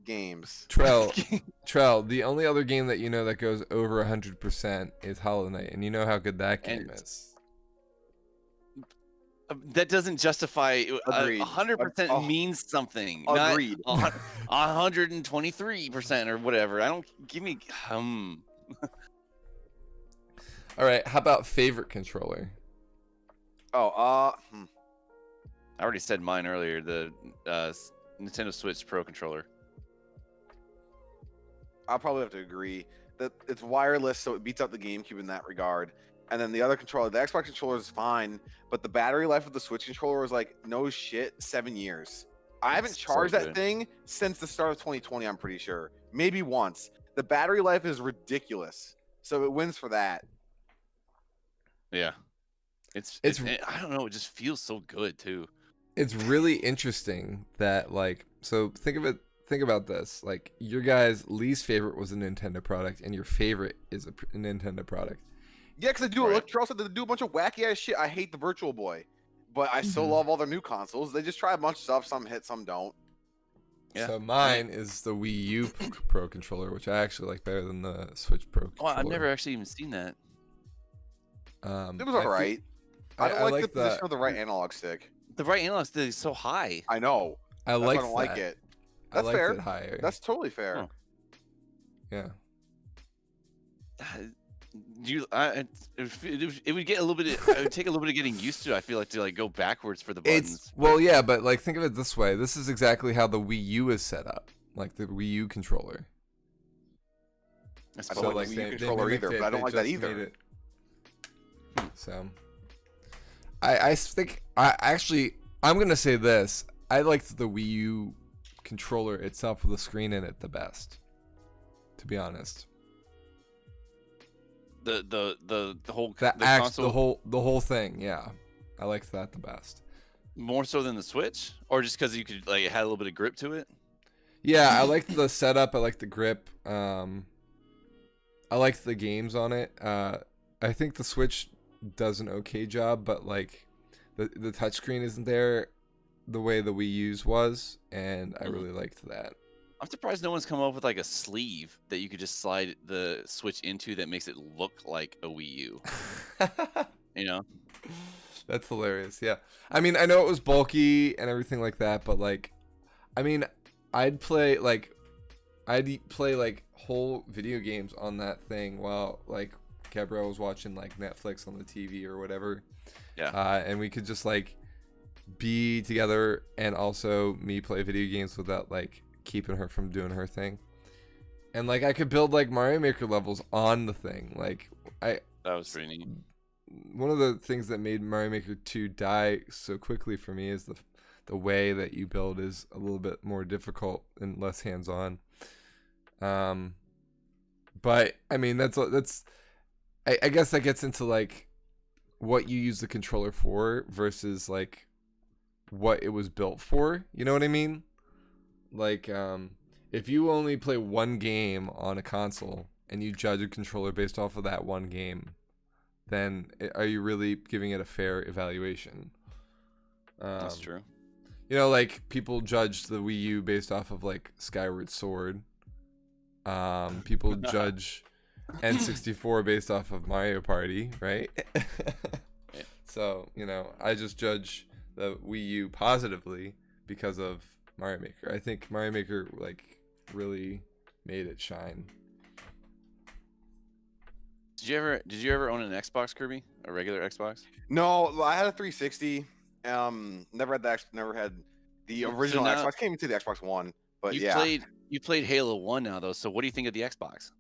games. Trell, the only other game that you know that goes over 100% is Hollow Knight, and you know how good that game And- is. That doesn't justify Agreed. 100% Oh, means something. agreed. Not 123% or whatever. I don't give me. All right, how about favorite controller? Oh, I already said mine earlier. The Nintendo Switch Pro controller. I'll probably have to agree that it's wireless, so it beats out the GameCube in that regard. And then the other controller, the Xbox controller is fine, but the battery life of the Switch controller was like, no shit, 7 years. I haven't It's so charged that good. thing since the start of 2020, I'm pretty sure. Maybe once. The battery life is ridiculous. So it wins for that. Yeah. It's I don't know. It just feels so good too. It's really interesting that like, so think about this. Like, your guys' least favorite was a Nintendo product, and your favorite is a Nintendo product. Yeah, because they do Right. look, Charles said they do a bunch of wacky ass shit. I hate the Virtual Boy, but I still Mhm. love all their new consoles. They just try a bunch of stuff. Some hit, some don't. Yeah. So mine is the Wii U Pro controller, which I actually like better than the Switch Pro Oh, controller. I've never actually even seen that. It was I feel- alright. I don't like the that. position of the right analog stick. The right analog stick is so high. I know. I That's why like I don't like that. it. I That's liked fair. it higher. That's totally fair. Huh. Yeah. It would get a little bit. It would take a little bit of getting used to. I feel like to like go backwards for the buttons. It's well, yeah, but like think of it this way. This is exactly how the Wii U is set up, like the Wii U controller. I I don't suppose. like the Wii U they controller mimicked either, it, but I don't they like that just either. made it- So, I think I'm gonna say this. I liked the Wii U controller itself with the screen in it the best. To be honest, the whole the console the whole thing, yeah, I liked that the best. more so than the Switch, or just because you could like it had a little bit of grip to it. Yeah, I liked the setup. I liked the grip. I liked the games on it. I think the Switch does an okay job, but like the touchscreen isn't there the way the Wii U's was, and I really liked that. I'm surprised no one's come up with like a sleeve that you could just slide the Switch into that makes it look like a Wii U. You know? That's hilarious. Yeah. I mean, I know it was bulky and everything like that, but like, I mean, I'd play like whole video games on that thing while like Gabrielle was watching like Netflix on the TV or whatever. Yeah. And we could just like be together and also me play video games without like keeping her from doing her thing. And like I could build like Mario Maker levels on the thing. Like That was pretty neat. one of the things that made Mario Maker 2 die so quickly for me is the way that you build is a little bit more difficult and less hands-on. But I mean that's I guess that gets into like what you use the controller for versus like what it was built for. You know what I mean? Like if you only play one game on a console and you judge a controller based off of that one game, then are you really giving it a fair evaluation? That's true. You know, like people judge the Wii U based off of like Skyward Sword. People judge N64 based off of Mario Party, right? So, you know, I just judge the Wii U positively because of Mario Maker. I think Mario Maker like really made it shine. Did you ever own an Xbox, Kirby? A regular Xbox? No, I had a 360. Never had the original now- Xbox. Came into the Xbox One, but You yeah. played Halo 1 now though, so what do you think of the Xbox?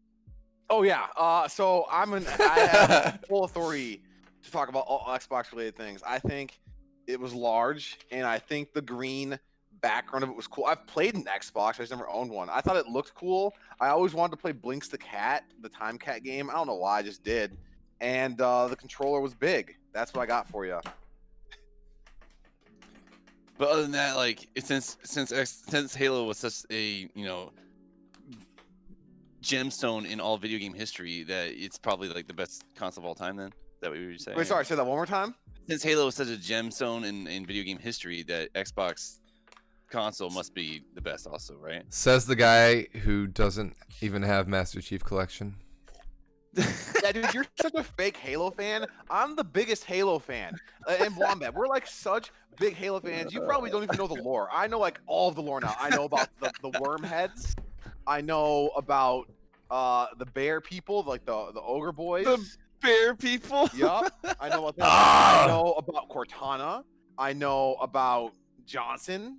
Oh yeah. So I have full authority to talk about all Xbox related things. I think it was large, and I think the green background of it was cool. I've played an Xbox, I just never owned one. I thought it looked cool. I always wanted to play Blinks the Cat, the Time Cat game. I don't know why, I just did. And the controller was big. That's what I got for you. But other than that, like since Halo was such a gemstone in all video game history, that it's probably like the best console of all time. Then is that what you would say? Wait, sorry, say that one more time. since Halo is such a gemstone in video game history, that Xbox console must be the best, also, right? Says the guy who doesn't even have Master Chief Collection. Yeah, dude, you're such a fake Halo fan. I'm the biggest Halo fan. And Wombat, we're like such big Halo fans. You probably don't even know the lore. I know like all of the lore now. I know about the worm heads. I know about the bear people, like the ogre boys. The bear people. Yup. I know about them. Ah! I know about Cortana. I know about Johnson.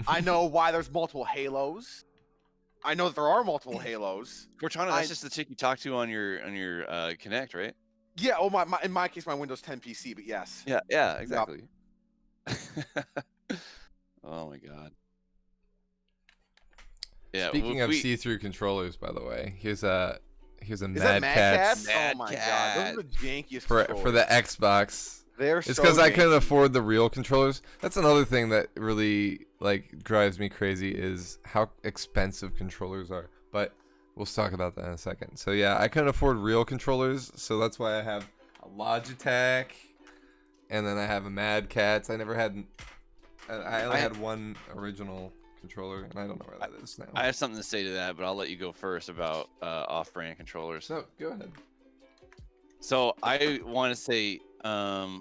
I know why there's multiple Halos. I know that there are multiple Halos. Cortana, that's just the chick you talk to on your Kinect, right? Yeah. Oh my. In my case, my Windows 10 PC. But yes. Yeah, exactly. Oh my god. Yeah. Speaking of see-through controllers, by the way, here's a Is that Mad Mad Catz Catz? Oh my god, those are the jankiest for controllers. the Xbox. They're It's so because I couldn't janky. afford the real controllers. That's another thing that really like drives me crazy is how expensive controllers are. But we'll talk about that in a second. So yeah, I couldn't afford real controllers, so that's why I have a Logitech, and then I have a Mad Catz. I never had. I only had one original controller, and I don't know where that is now. I have something to say to that, but I'll let you go first about off-brand controllers. So go ahead. So I want to say,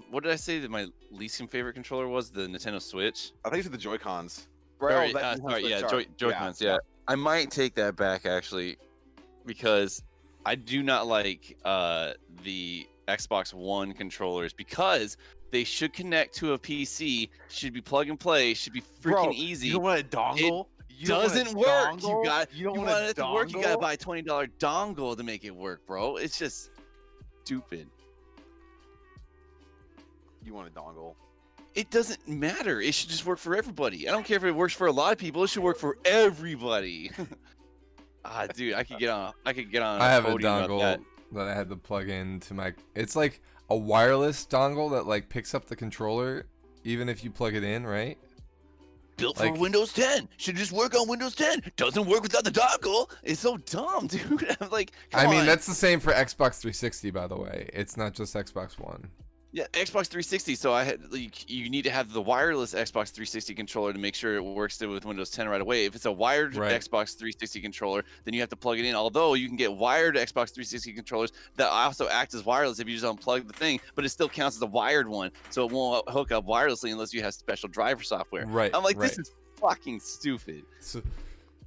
what did I say that my least favorite controller was? The Nintendo Switch. I think it's the Joy-Cons. Sorry, that sorry, yeah, sorry. Joy-Cons. Yeah, I might take that back actually, because I do not like the Xbox One controllers because they should connect to a PC, should be plug and play, should be freaking Bro, easy. You don't want a dongle. You don't want a Doesn't work. dongle? You don't you want want a it to work. You gotta dongle? buy $20 dongle to make it work, bro. It's just stupid. You want a dongle? It doesn't matter. It should just work for everybody. I don't care if it works for a lot of people. It should work for everybody. Dude, I could get on. I could get on. I have a podium about that. dongle that I had to plug into my. It's like a wireless dongle that like picks up the controller, even if you plug it in, right? Built like- for Windows 10. Should just work on Windows 10. Doesn't work without the dongle. It's so dumb, dude. I'm like, I come mean, on. that's the same for Xbox 360, by the way. It's not just Xbox One. Yeah, Xbox 360. So I had like, you need to have the wireless Xbox 360 controller to make sure it works with Windows 10 right away. If it's a wired Right. Xbox 360 controller, then you have to plug it in. Although you can get wired Xbox 360 controllers that also act as wireless if you just unplug the thing, but it still counts as a wired one, so it won't hook up wirelessly unless you have special driver software. Right. I'm like, right. this is fucking stupid. So,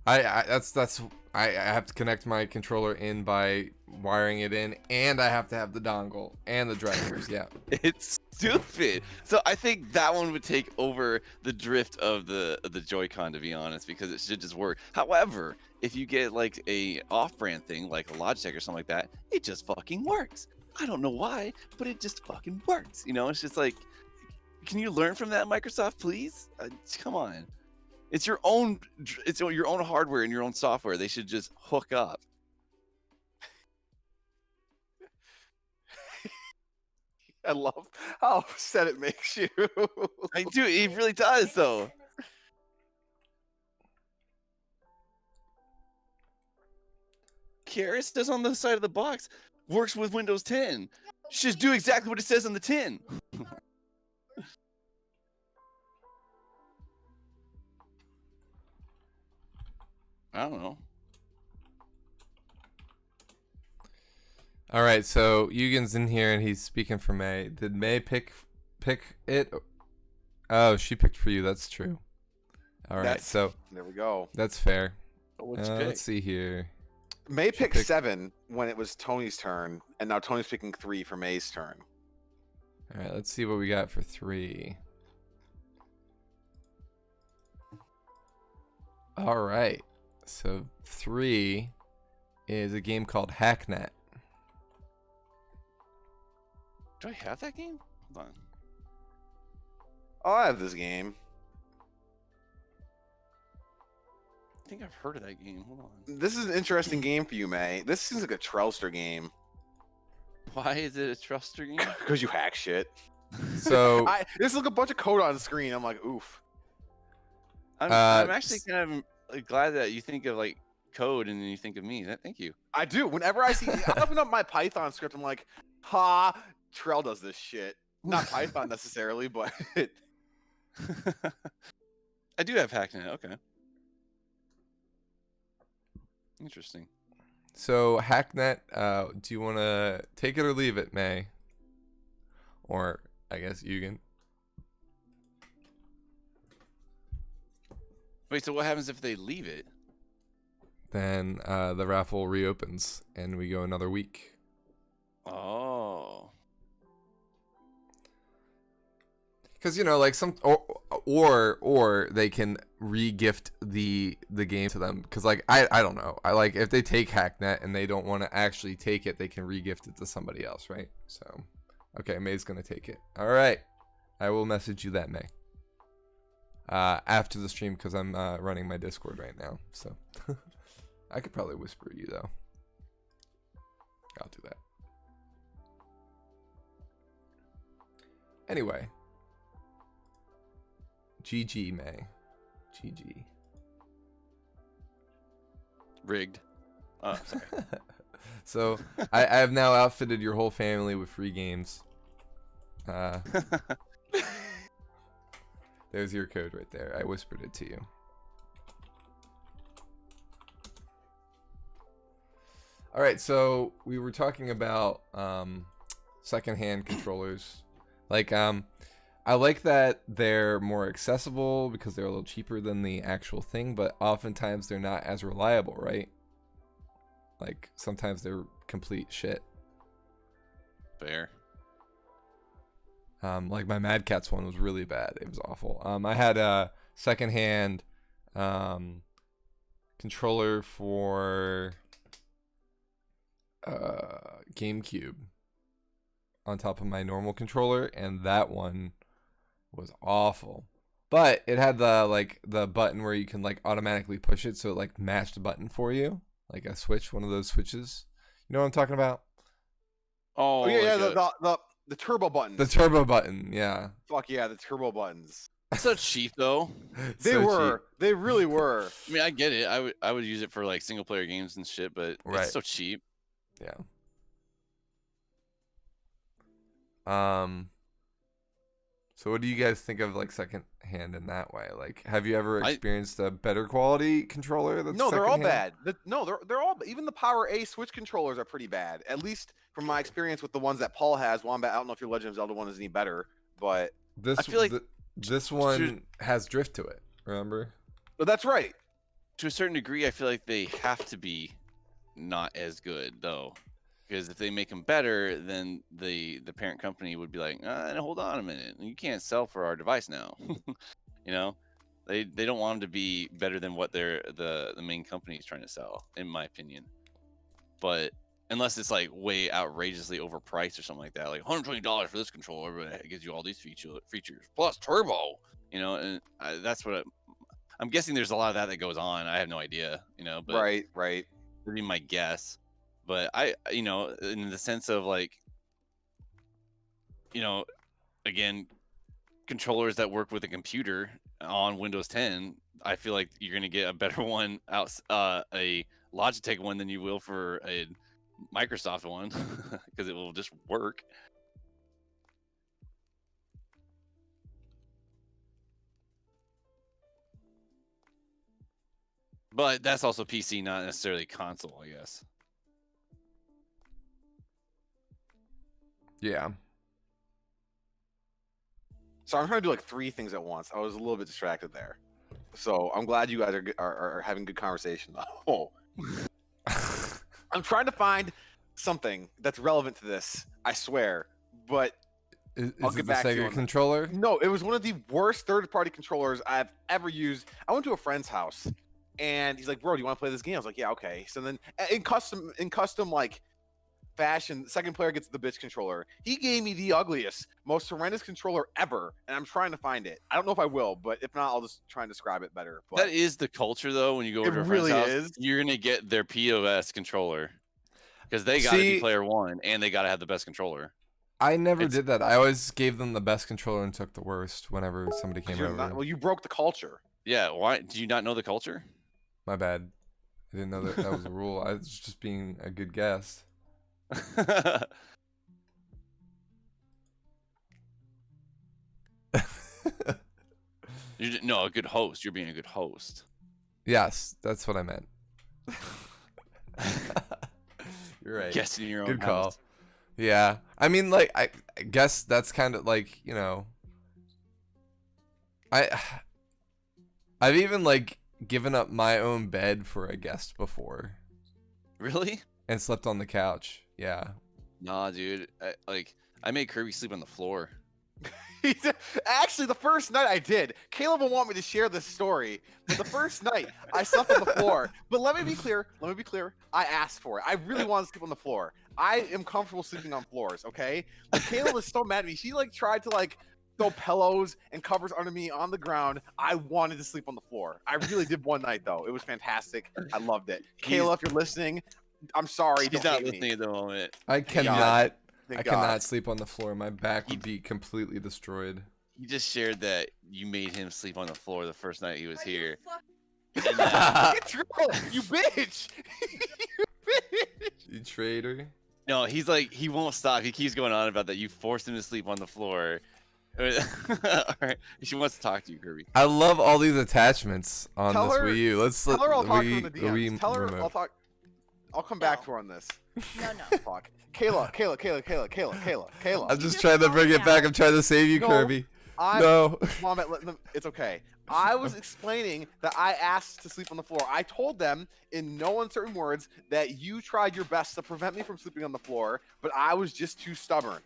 I have to connect my controller in by wiring it in, and I have to have the dongle and the drivers. Yeah. It's stupid. So I think that one would take over the drift of the Joy-Con, to be honest, because it should just work. However, if you get like a off-brand thing like a Logitech or something like that, it just fucking works. I don't know why, but it just fucking works. You know, it's just like, can you learn from that, Microsoft, please? Come on. It's your own hardware and your own software. They should just hook up. I love how upset it makes you. I do. It really does, though. Keras does on the side of the box works with Windows 10. Just do exactly what it says on the tin. I don't know. All right. So Eugen's in here, and he's speaking for May. Did May pick it? Oh, she picked for you. That's true. All right. That's- So There we go. that's fair. What'd you pick? Let's see here. May picked picked- 7 when it was Tony's turn, and now Tony's picking 3 for May's turn. All right. Let's see what we got for 3. All right. So 3 is a game called Hacknet. Do I have that game? Hold on. Oh, I have this game. I think I've heard of that game. Hold on. This is an interesting game for you, May. This seems like a Trellster game Why is it a Truster game? because you hack shit. So This like a bunch of code on the screen. I'm like, oof. I'm actually kind of glad that you think of like code and then you think of me. Thank you. I do. Whenever I see, I open up my Python script. I'm like, ha, Trell does this shit. Not Python necessarily, but I do have Hacknet. Okay. Interesting. So Hacknet, do you want to take it or leave it, May? Or I guess Eugen. Wait, so what happens if they leave it? Then the raffle reopens and we go another week. Oh. Because like or they can re-gift the game to them. Because I don't know. I like if they take Hacknet and they don't want to actually take it, they can re-gift it to somebody else, right? So, okay, May's gonna take it. All right, I will message you that, May. After the stream, because I'm running my Discord right now. So I could probably whisper you though. I'll do that. Anyway. GG, May. GG. Rigged. Oh, sorry. So, I have now outfitted your whole family with free games. There's your code right there. I whispered it to you. Alright, so we were talking about secondhand controllers. I like that they're more accessible because they're a little cheaper than the actual thing, but oftentimes they're not as reliable, right? Like, sometimes they're complete shit. Fair. Like my Mad Catz one was really bad. It was awful. I had a secondhand controller for GameCube on top of my normal controller, and that one was awful. But it had the button where you can automatically push it, so it matched the button for you, like a switch, one of those switches. You know what I'm talking about? Oh, yeah, like the turbo buttons. The turbo button, yeah. Fuck yeah, the turbo buttons. so cheap though. They So were. cheap. They really were. I mean, I get it. I would use it for single player games and shit, but Right. it's so cheap. Yeah. So what do you guys think of second hand in that way? Have you ever experienced a better quality controller that's No, they're all secondhand? bad. They're all, even the Power A Switch controllers are pretty bad. At least from my experience with the ones that Paul has. Wombat, I don't know if your Legend of Zelda one is any better, but This I feel like this one has drift to it, remember? that's right. To a certain degree, I feel like they have to be not as good though, because if they make them better, then the parent company would be like, hold on a minute, you can't sell for our device now. You know, they don't want them to be better than what the main company is trying to sell, in my opinion. But unless it's way outrageously overpriced or something like that, like $120 for this controller, but it gives you all these features plus turbo, and that's what I'm guessing. There's a lot of that goes on. I have no idea, but Right. that'd be my guess. But in the sense of again, controllers that work with a computer on Windows 10, I feel like you're gonna get a better one a Logitech one than you will for a Microsoft one, because it will just work. But that's also PC, not necessarily console, I guess. Yeah. So I'm trying to do 3 things at once. I was a little bit distracted there. So I'm glad you guys are having good conversation though. I'm trying to find something that's relevant to this. I swear, but Is I'll it get the back to you Sega on that. controller? No, it was one of the worst third-party controllers I've ever used. I went to a friend's house, and he's like, "Bro, do you want to play this game?" I was like, "Yeah, okay." So then, in custom fashion, second player gets the bitch controller. He gave me the ugliest, most horrendous controller ever, and I'm trying to find it. I don't know if I will, but if not, I'll just try and describe it better. But That is the culture, though. When you go over to a friend's house, you're gonna get their POS controller, because they got to be player one, and they got to have the best controller. I never did that. I always gave them the best controller and took the worst whenever somebody came over. Well, you broke the culture. Yeah, why do you not know the culture? My bad. I didn't know that was a rule. I was just being a good guest. No, a good host. You're being a good host. Yes, that's what I meant. You're right. Guessing in your own Good call. house. Yeah. I mean, like, I guess that's kind of like, I I've even like given up my own bed for a guest before Really? and slept on the couch. Yeah. Nah, dude. I made Kirby sleep on the floor. Actually, the first night I did. Caleb will want me to share this story, but the first night I slept on the floor. But let me be clear. I asked for it. I really wanted to sleep on the floor. I am comfortable sleeping on floors. Okay. But Caleb is so mad at me. She like tried to like throw pillows and covers under me on the ground. I wanted to sleep on the floor. I really did one night though. It was fantastic. I loved it. Kayla, if you're listening, I'm sorry. He's Don't not hate listening me. at the moment. I Thank God. cannot Thank I God. cannot sleep on the floor. My back would be completely destroyed. He just shared that you made him sleep on the floor the first night he was here. It's true. You bitch. You bitch. You traitor. No, he's like, he won't stop. He keeps going on about that. You forced him to sleep on the floor. Alright. She wants to talk to you, Kirby. I love all these attachments on Tell this her- Wii U. Let's Tell her I'll talk to her Wii, in the the DMs. Wii Tell her remote. I'll talk. I'll come back No. to her on this. No. Fuck. Kayla. I'm just just trying to bring it calm back. down. I'm trying to save you, No. Kirby. I, No. Mom, it's okay. I was explaining that I asked to sleep on the floor. I told them in no uncertain words that you tried your best to prevent me from sleeping on the floor, but I was just too stubborn.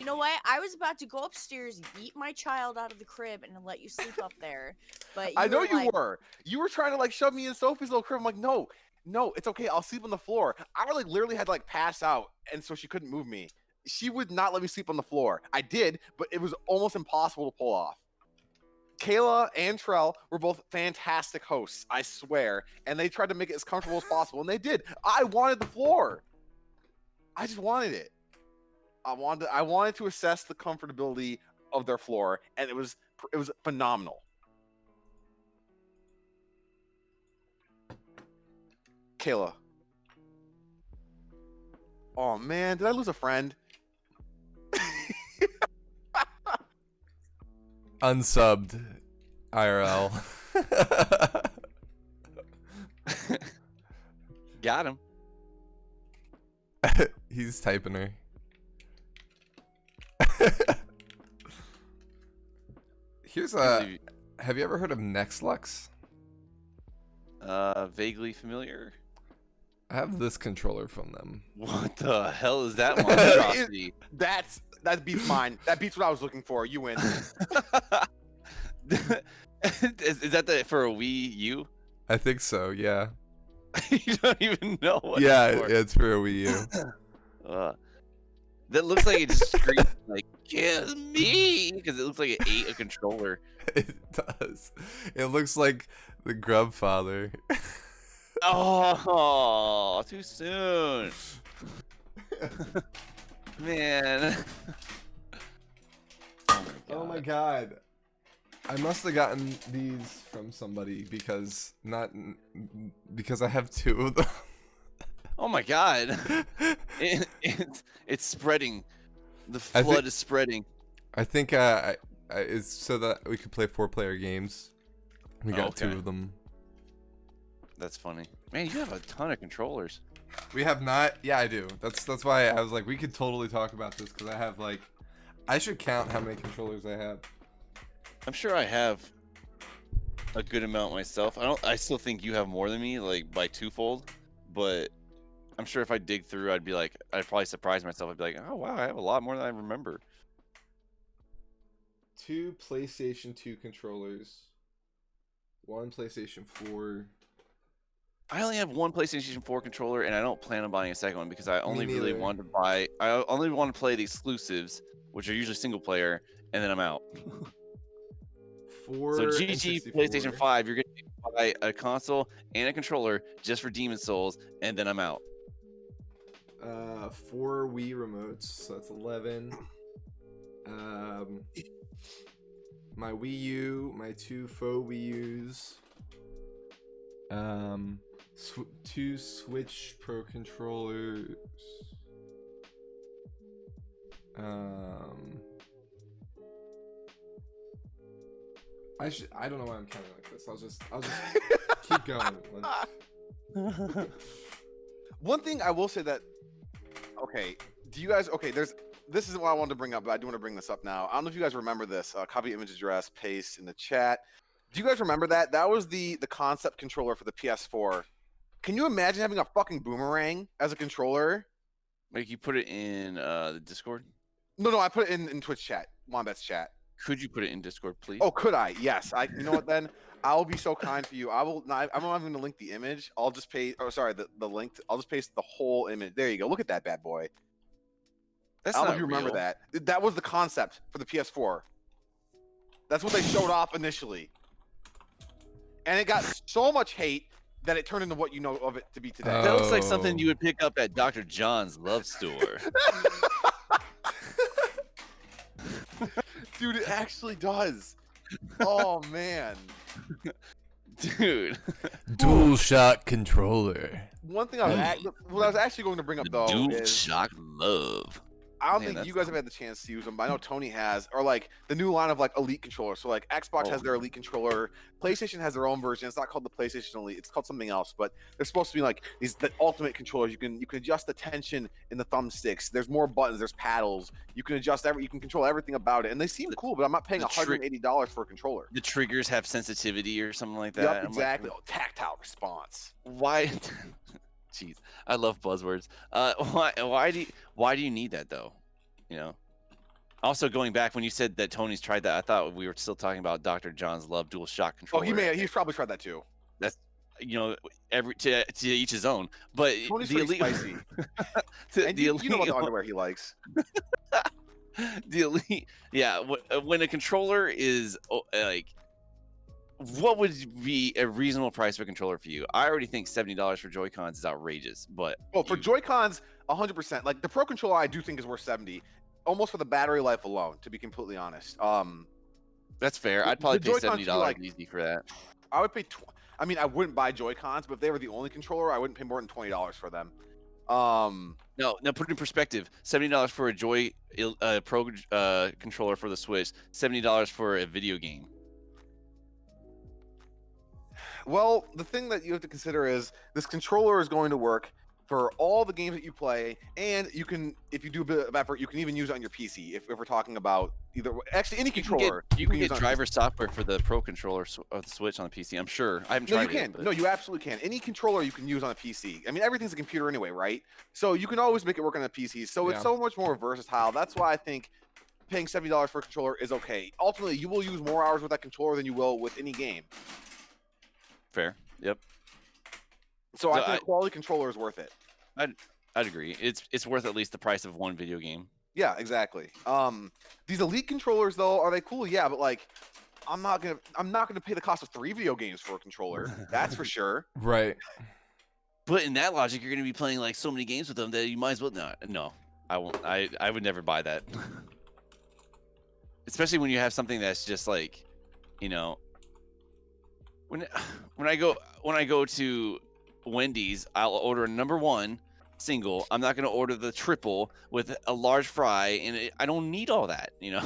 You know what? I was about to go upstairs, yeet my child out of the crib, and let you sleep up there. But I know were you like, were. You were trying to like shove me in Sophie's little crib. I'm like, no, it's okay. I'll sleep on the floor. I like literally had to like pass out, and so she couldn't move me. She would not let me sleep on the floor. I did, but it was almost impossible to pull off. Kayla and Trell were both fantastic hosts, I swear, and they tried to make it as comfortable as possible, and they did. I wanted the floor. I just wanted it. I wanted to assess the comfortability of their floor, and it was phenomenal. Kayla. Oh man, did I lose a friend? Unsubbed IRL. Got him. He's typing her. Here's a. Have you ever heard of Nexlux? Vaguely familiar. I have this controller from them. What the hell is that monstrosity? That beats mine. That beats what I was looking for. You win. is that for a Wii U? I think so. Yeah. You don't even know what. Yeah, it's for. it's for a Wii U. That looks like it just screams like "Kiss me" because it looks like it ate a controller. It does. It looks like the Grub Father. Oh, too soon, man. Oh my god. I must have gotten these from somebody because I have two of them. Oh my god. It's spreading. The I flood think- is spreading. I think it's so that we could play 4-player games. We got two Okay. of them. That's funny. Man, you have a ton of controllers. We have not. Yeah, I do. That's why I was like, we could totally talk about this because I have like, I should count how many controllers I have. I'm sure I have a good amount myself. I still think you have more than me, like by twofold. But I'm sure if I dig through, I'd probably surprise myself. I'd be like, oh wow, I have a lot more than I remember. 2 PlayStation 2 controllers. 1 PlayStation 4. I only have one PlayStation 4 controller, and I don't plan on buying a second one because I only really neither. want to buy. I only want to play the exclusives, which are usually single player, and then I'm out. 4 So and GG 64. PlayStation 5, you're gonna buy a console and a controller just for Demon Souls, and then I'm out. 4 Wii remotes, so that's 11. My Wii U, my 2 faux Wii U's. 2 Switch Pro controllers. I don't know why I'm counting like this. I'll just keep going. One thing I will say that, okay, do you guys, okay, this isn't what I wanted to bring up, but I do want to bring this up now. I don't know if you guys remember this. Copy image address, paste in the chat. Do you guys remember that? That was the concept controller for the PS4. Can you imagine having a fucking boomerang as a controller? Like you put it in the Discord? No, I put it in Twitch chat, Wombat's chat. Could you put it in Discord, please? Oh, could I? Yes. You know what then? I'll be so kind for you. I'm not even going to link the image. I'll just paste, oh, sorry, the link. I'll just paste the whole image. There you go. Look at that bad boy. That's I don't know not if you remember real. that. That was the concept for the PS4. That's what they showed off initially. And it got so much hate that it turned into what you know of it to be today. That looks like Oh. something you would pick up at Dr. John's Love Store. Dude, it actually does. Oh, man. Dude. DualShock controller. One thing what I was actually going to bring up, though, Dual is Shock Love. I don't Man, think that's you guys have had the chance to use them, but I know Tony has, or like the new line of like Elite controllers. So like Xbox has Oh. their Elite controller, PlayStation has their own version. It's not called the PlayStation Elite; it's called something else. But they're supposed to be like the ultimate controllers. You can adjust the tension in the thumbsticks. There's more buttons. There's paddles. You can adjust you can control everything about it, and they seem cool. But I'm not paying the trick- $180 for a controller. The triggers have sensitivity or something like that. Yep, I'm like, exactly. Tactile response. why? Jeez, I love buzzwords. Why do you need that though? You know. Also, going back when you said that Tony's tried that, I thought we were still talking about Dr. John's Love Dual Shock Oh, controller. he's probably tried that too. That's to each his own. But Tony's the pretty elite, spicy. the, And the you elite, know what the underwear he likes. the elite, yeah. When a controller is like, what would be a reasonable price for a controller for you? I already think $70 for Joy Cons is outrageous, but Oh, for Joy Cons, 100%. Like the Pro controller, I do think is worth 70, almost for the battery life alone. To be completely honest, that's fair. the- I'd probably the pay Joy-Cons $70 do, like- easy for that. I would pay. I mean, I wouldn't buy Joy Cons, but if they were the only controller, I wouldn't pay more than $20 for them. No, now put it in perspective. $70 for a Joy Pro controller for the Switch. $70 for a video game. Well, the thing that you have to consider is this controller is going to work for all the games that you play, and you can, if you do a bit of effort, you can even use it on your PC. If we're talking about actually any You can controller, You can use get on driver software for the Pro controller of the Switch on the PC. I'm sure. I haven't No, tried you it. can. but- No, you absolutely can. Any controller you can use on a PC. I mean, everything's a computer anyway, right? So you can always make it work on a PC. So it's Yeah. so much more versatile. That's why I think paying $70 for a controller is okay. Ultimately, you will use more hours with that controller than you will with any game. Fair. Yep. So I So think a quality controller is worth it. I'd agree. It's worth at least the price of one video game. Yeah, exactly. These Elite controllers though, are they cool? Yeah, but like I'm not gonna pay the cost of 3 video games for a controller. That's for sure. Right. But in that logic, you're going to be playing like so many games with them that you might as well not. No, I won't. I would never buy that. Especially when you have something that's just like, you know, when I go to Wendy's, I'll order a number 1 single. I'm not going to order the triple with a large fry, and I don't need all that. You know,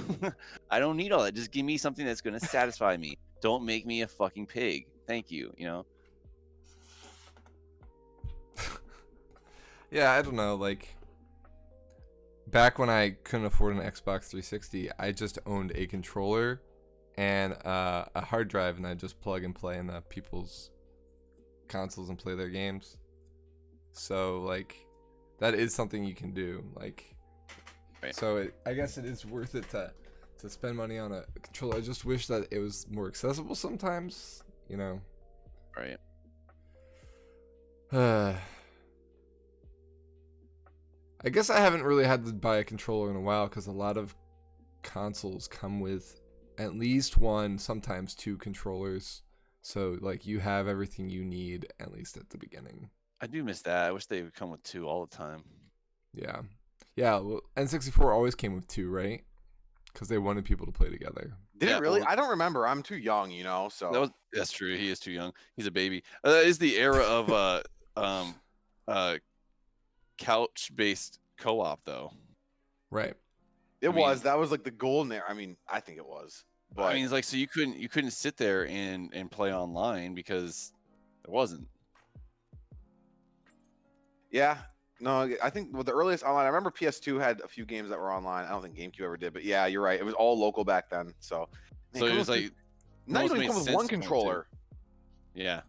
I don't need all that. Just give me something that's going to satisfy me. Don't make me a fucking pig. Thank you. You know. Yeah, I don't know. Like, back when I couldn't afford an Xbox 360, I just owned a controller and a hard drive, and I just plug and play in the people's consoles and play their games. So, like, that is something you can do. Like, Right. so I guess it is worth it to spend money on a controller. I just wish that it was more accessible sometimes, you know. Right. I guess I haven't really had to buy a controller in a while because a lot of consoles come with at least 1, sometimes 2 controllers. So, like, you have everything you need, at least at the beginning. I do miss that. I wish they would come with 2 all the time. Yeah. Yeah, well, N64 always came with 2, right? Because they wanted people to play together. Did Yeah, it really? well- I don't remember. I'm too young, you know. So That's true. He is too young. He's a baby. That is the era of couch-based co-op, though. Right. it I mean- was. That was like the golden era. I mean, I think it was. But I mean, it's like so you couldn't sit there and play online because there wasn't. yeah, no, I think the earliest online. I remember PS2 had a few games that were online. I don't think GameCube ever did, but yeah, you're right. It was all local back then. So, man, So it coming was with like now you almost don't even made come with sense one to come with two. controller. Yeah.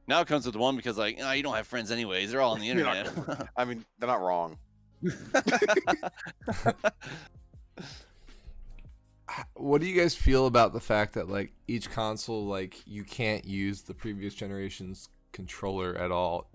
Now it comes with one because like you don't have friends anyways. They're all on the You're not internet. I mean, they're not wrong. What do you guys feel about the fact that like each console, like you can't use the previous generation's controller at all?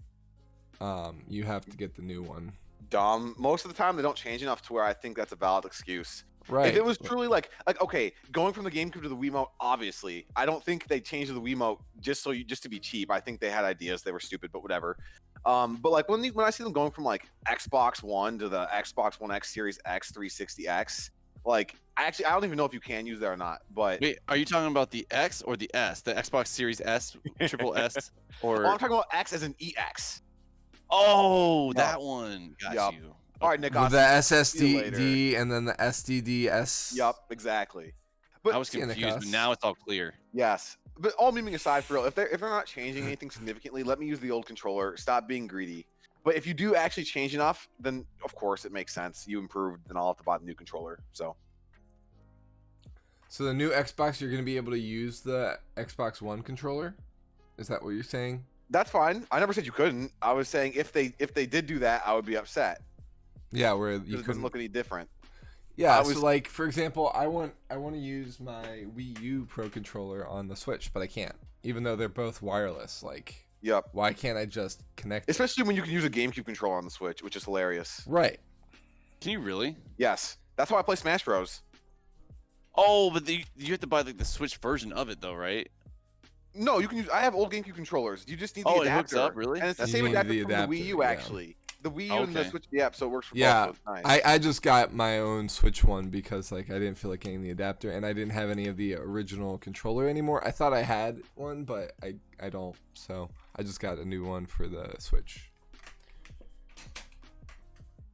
You have to get the new one. Dumb. Most of the time, they don't change enough to where I think that's a valid excuse. Right. If it was truly like okay, going from the GameCube to the Wiimote, obviously, I don't think they changed the Wiimote just to be cheap. I think they had ideas, they were stupid, but whatever. But like when I see them going from like Xbox One to the Xbox One X Series X 360X, like I don't even know if you can use that or not. But Wait, are you talking about the X or the S? The Xbox Series S, triple S, or oh, I'm talking about X as an EX. oh, Yup. that one. Got Yup. you. All right, Nick. with the see you later. SSD and then the SDDS. Yup, exactly. But I was See you, confused, but Nikas. now it's all clear. yes, but all memeing aside, for real, if they're not changing anything significantly, let me use the old controller. Stop being greedy. But if you do actually change enough, then of course it makes sense. You improved, then I'll have to buy the new controller. So So the new Xbox, you're gonna be able to use the Xbox One controller. Is that what you're saying? that's fine. I never said you couldn't. I was saying if they did do that, I would be upset. Yeah, where Because you it doesn't couldn't. look any different. Yeah, I so was- like for example, I want to use my Wii U Pro controller on the Switch, but I can't. Even though they're both wireless, like Yep. why can't I just connect? It? Especially when you can use a GameCube controller on the Switch, which is hilarious. Right. Can you really? Yes, that's how I play Smash Bros. Oh, but you have to buy like the Switch version of it though, right? No, you can use. I have old GameCube controllers. You just need the Oh, adapter. it hooks up, really? And it's the You same need adapter the from the Wii U, adapter, yeah. actually. The Wii U and the Okay. Switch. Yeah, so it works for Yeah, both. So it's nice. I just got my own Switch one because like I didn't feel like getting the adapter and I didn't have any of the original controller anymore. I thought I had one, but I don't. So I just got a new one for the Switch.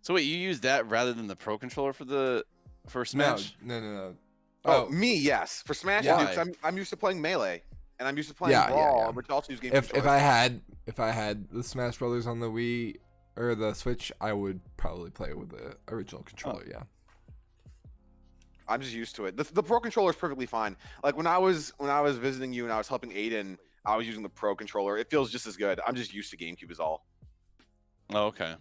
So wait, you use that rather than the Pro controller for Smash? No. Oh, me, yes. For Smash, Yeah. I do, 'cause I'm used to playing Melee, and I'm used to playing Yeah, Brawl, yeah. which also use GameCube If controllers. I had the Smash Brothers on the Wii or the Switch, I would probably play with the original controller. Yeah. I'm just used to it. The Pro controller is perfectly fine. Like when I was visiting you and I was helping Aiden, I was using the Pro controller. It feels just as good. I'm just used to GameCube is all. Oh, okay.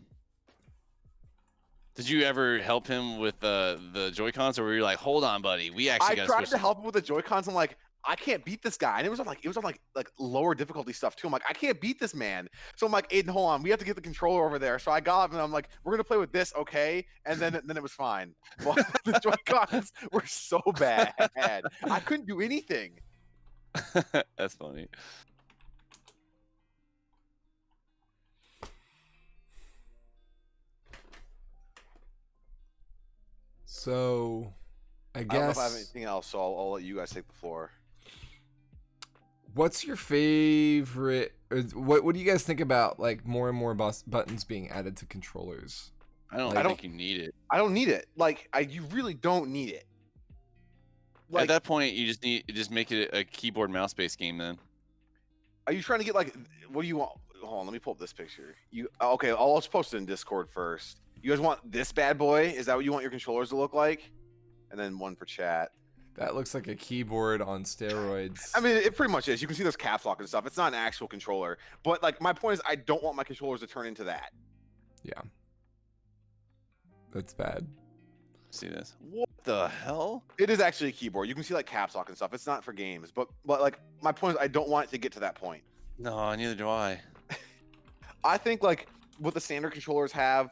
Did you ever help him with the Joy-Cons, or were you like, "Hold on, buddy, we actually I got tried to help him with the Joy-Cons. I'm like, I can't beat this guy, and it was on like lower difficulty stuff too. I'm like, I can't beat this man. So I'm like, Aiden, hold on, we have to get the controller over there. So I got him, and I'm like, we're gonna play with this, okay? And then it was fine. But the Joy-Cons were so bad. I couldn't do anything. That's funny. So I I don't know if I have guess anything else, so I'll let you guys take the floor. what's your favorite? Or what do you guys think about like more and more buttons being added to controllers? I don't I think you need it. I don't need it. Like, you really don't need it. At Like, that point, you just make it a keyboard mouse based game then. are you trying to get like, what do you want? Hold on, let me pull up this picture. Okay? I'll just post it in Discord first. You guys want this bad boy? Is that what you want your controllers to look like? And then one for chat. That looks like a keyboard on steroids. I mean, it pretty much is. You can see there's caps lock and stuff. It's not an actual controller. But like, my point is, I don't want my controllers to turn into that. yeah, that's bad. See this? What the hell? It is actually a keyboard. You can see like caps lock and stuff. It's not for games. But like, my point is, I don't want it to get to that point. No, neither do I. I think like what the standard controllers have,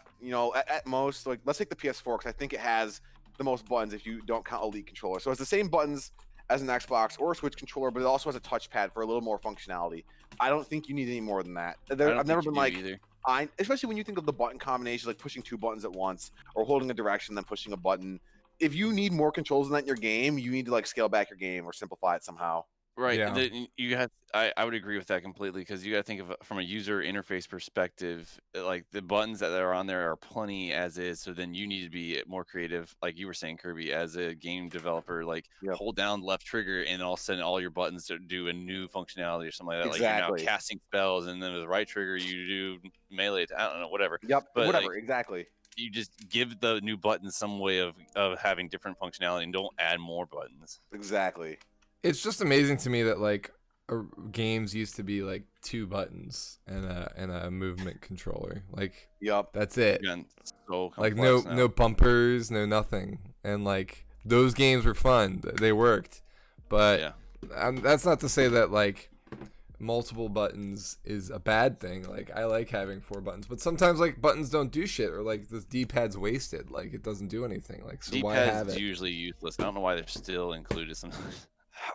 at most, like let's take the PS4 because I think it has the most buttons if you don't count Elite controller. So it's the same buttons as an Xbox or a Switch controller, but it also has a touchpad for a little more functionality. I don't think you need any more than that. I don't I've never think been you do like, either. especially when you think of the button combinations, like pushing two buttons at once or holding a direction then pushing a button. If you need more controls than that in your game, you need to like scale back your game or simplify it somehow. Right. Yeah. You have. I would agree with that completely because you got to think of it from a user interface perspective. Like the buttons that are on there are plenty as is. So then you need to be more creative, like you were saying, Kirby, as a game developer. Like Yep. hold down left trigger, and all of a sudden all your buttons do a new functionality or something like that. Like Exactly. you're now casting spells, and then with the right trigger you do melee. I don't know, whatever. Yep. But Whatever. like, Exactly. you just give the new buttons some way of having different functionality, and don't add more buttons. Exactly. It's just amazing to me that like games used to be like 2 buttons and a movement controller. Like Yep. that's it. Again, so Like complex no now. bumpers, no nothing. And like those games were fun. They worked. But Yeah. that's not to say that like multiple buttons is a bad thing. Like I like having 4 buttons, but sometimes like buttons don't do shit, or like the D-pad's wasted. Like it doesn't do anything. Like so why have D-pad's it? usually useless. I don't know why they're still included sometimes.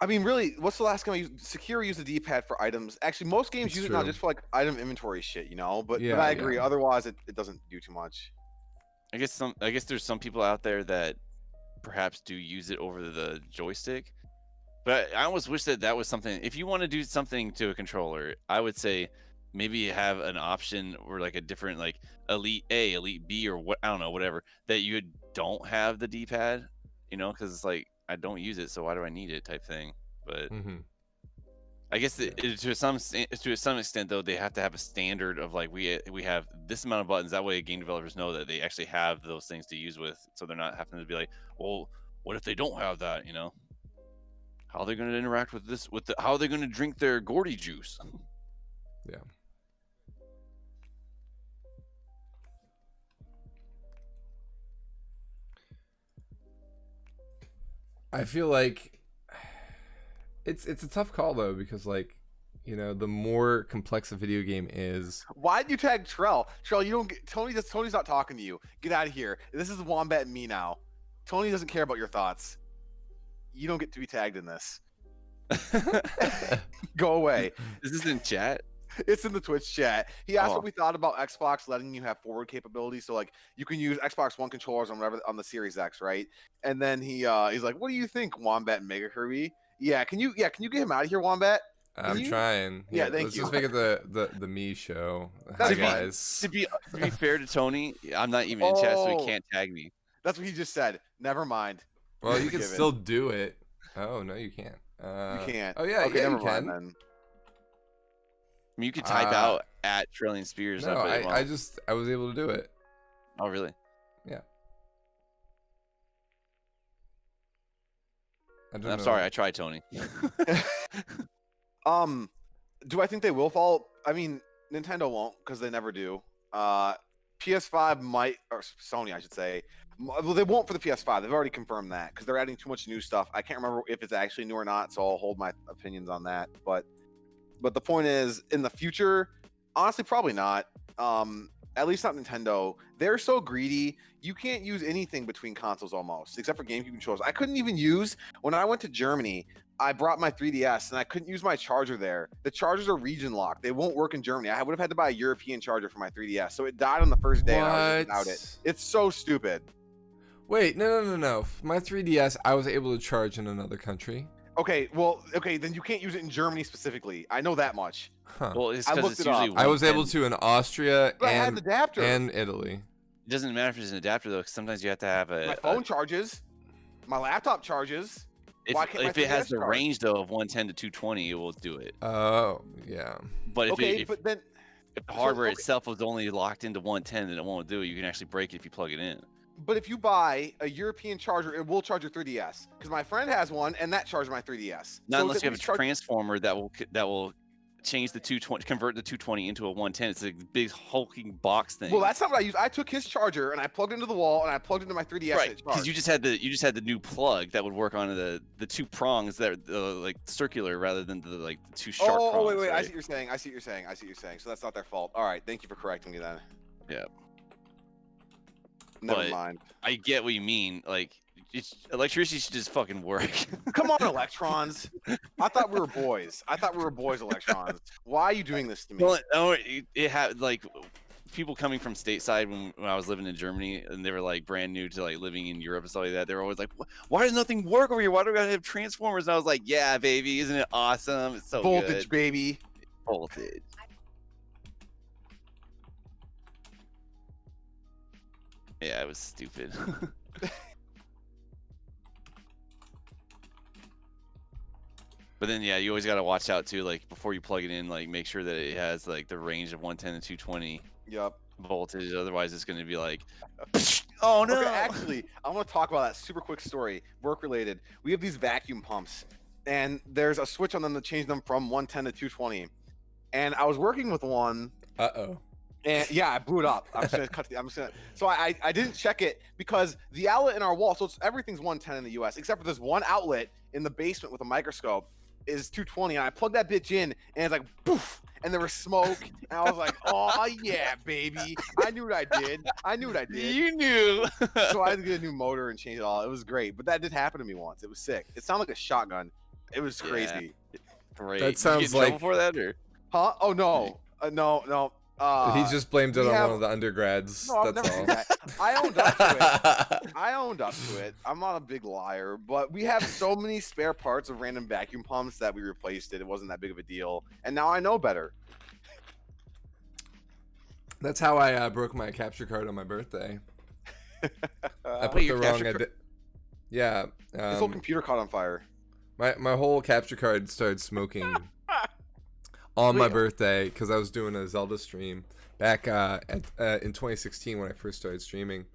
I mean, really, what's the last game I used? Sekiro used the D-pad for items. Actually, most games It's use it now true. just for like item inventory shit, you know. But Yeah, I agree. yeah. Otherwise, it doesn't do too much. I guess there's some people out there that perhaps do use it over the joystick. But I almost wish that was something. If you want to do something to a controller, I would say maybe have an option or like a different like Elite A, Elite B, or what, I don't know, whatever, that you don't have the D-pad, because it's like I don't use it, so why do I need it type thing. But Mm-hmm. I guess to some extent though, they have to have a standard of like we have this amount of buttons. That way, game developers know that they actually have those things to use with, so they're not having to be like, well, what if they don't have that? How are they going to interact with this? How are they going to drink their Gordy juice? Yeah. I feel like it's a tough call though, because like, the more complex a video game is. Why did you tag Trell? Trell, you don't get Tony's not talking to you. Get out of here. This is Wombat and me now. Tony doesn't care about your thoughts. You don't get to be tagged in this. Go away. Is this in chat? It's in the Twitch chat. He asked Oh. what we thought about Xbox letting you have forward capability. So like you can use Xbox One controllers on whatever on the Series X, right? And then he's like, "What do you think, Wombat and Mega Kirby?" Can you get him out of here, Wombat? I'm you- trying. Yeah, thank let's you. just make it the me show. That's Hi fine. guys. To be fair to Tony, I'm not even in chat, so Oh. he can't tag me. That's what he just said. Never mind. Well, you can Forgiven. still do it. Oh no, you can't. You can't. Oh yeah, Okay, yeah, never you mind can. then. I mean, you could type out at Trillion Spears. No, but it I won't. I was able to do it. Oh, really? I don't I'm know. sorry, I tried, Tony. Do I think they will fall? I mean, Nintendo won't because they never do. PS5 might, or Sony, I should say. Well, they won't for the PS5. They've already confirmed that because they're adding too much new stuff. I can't remember if it's actually new or not, so I'll hold my opinions on that. But the point is, in the future, honestly, probably not. At least not Nintendo. They're so greedy. You can't use anything between consoles almost, except for GameCube controllers. I couldn't even use when I went to Germany. I brought my 3DS and I couldn't use my charger there. The chargers are region locked. They won't work in Germany. I would have had to buy a European charger for my 3DS. So it died on the first day and I was just without it. It's so stupid. Wait, no. My 3DS, I was able to charge in another country. Okay, then you can't use it in Germany specifically. I know that much. Huh. Well, it's I because looked it's it up. usually. I was able 110. to in Austria But I had an adapter. and Italy. It doesn't matter if it's an adapter though, because sometimes you have to have My phone charges. My laptop charges. Why can't my If it has 3DS the charge? range though of 110 to 220, it will do it. Oh, yeah. But if, Okay, if but then the hardware okay. itself was only locked into 110, then it won't do it. You can actually break it if you plug it in. But if you buy a European charger, it will charge your 3DS. Because my friend has one, and that charges my 3DS. Not So unless it's you at have a least charge- transformer that will change the 220, convert the 220 into a 110. It's a big hulking box thing. Well, that's not what I use. I took his charger and I plugged it into the wall, and I plugged it into my 3DS. right, And it because charged. you just had the new plug that would work on the two prongs that are like circular rather than the two sharp prongs. Oh, wait. I right? see what you're saying. So that's not their fault. All right, thank you for correcting me then. Yeah. Never But- mind. I get what you mean. Like, electricity should just fucking work. Come on, electrons. I thought we were boys. Electrons. Why are you doing this to me? Well, no, it had like people coming from stateside when I was living in Germany, and they were like brand new to like living in Europe and stuff like that. They were always like, "Why does nothing work over here? Why do we gotta have transformers?" And I was like, "Yeah, baby, isn't it awesome? It's so Voltage, good. baby. Voltage." Yeah, it was stupid. But then, yeah, you always gotta watch out too. Like before you plug it in, like make sure that it has like the range of 110 to 220 Yep. voltage. Otherwise, it's gonna be like, oh no. Okay, actually, I want to talk about that super quick story, work related. We have these vacuum pumps, and there's a switch on them to change them from 110 to 220. And I was working with one, Uh-oh. and yeah, I blew it up. I'm just gonna cut. I'm just gonna. So I didn't check it because the outlet in our wall, so everything's 110 in the U.S. except for this one outlet in the basement with a microscope is 220. And I plugged that bitch in, and it's like poof, and there was smoke, and I was like, oh yeah, baby, I knew what I did. I knew what I did. You knew. So I had to get a new motor and change it all. It was great, but that did happen to me once. It was sick. It sounded like a shotgun. It was Yeah. crazy. Great. That Did you sounds get in trouble like- for that, or Huh? Oh no, no. He just blamed it we on have- one of the undergrads. No, I've That's never all. done that. I owned up to it. I owned up to it. I'm not a big liar, but we have so many spare parts of random vacuum pumps that we replaced it. It wasn't that big of a deal, and now I know better. That's how I broke my capture card on my birthday. I put your the wrong. capture Yeah. This whole computer caught on fire. My whole capture card started smoking on my Wait. birthday because I was doing a Zelda stream back in 2016 when I first started streaming.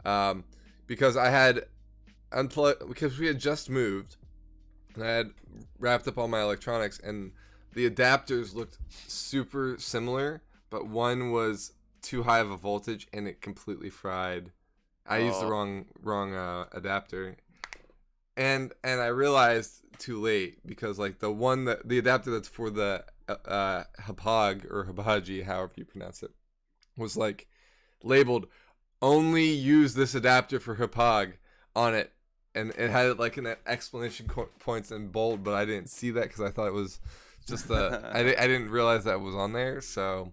Because I had because we had just moved and I had wrapped up all my electronics, and the adapters looked super similar, but one was too high of a voltage and it completely fried. I used the Oh. wrong adapter. And I realized too late because like the adapter that's for the Hapag or Habaji, however you pronounce it, was like labeled only use this adapter for Hapag on it, and it had like an explanation points in bold, but I didn't see that because I thought it was just I didn't realize that was on there. So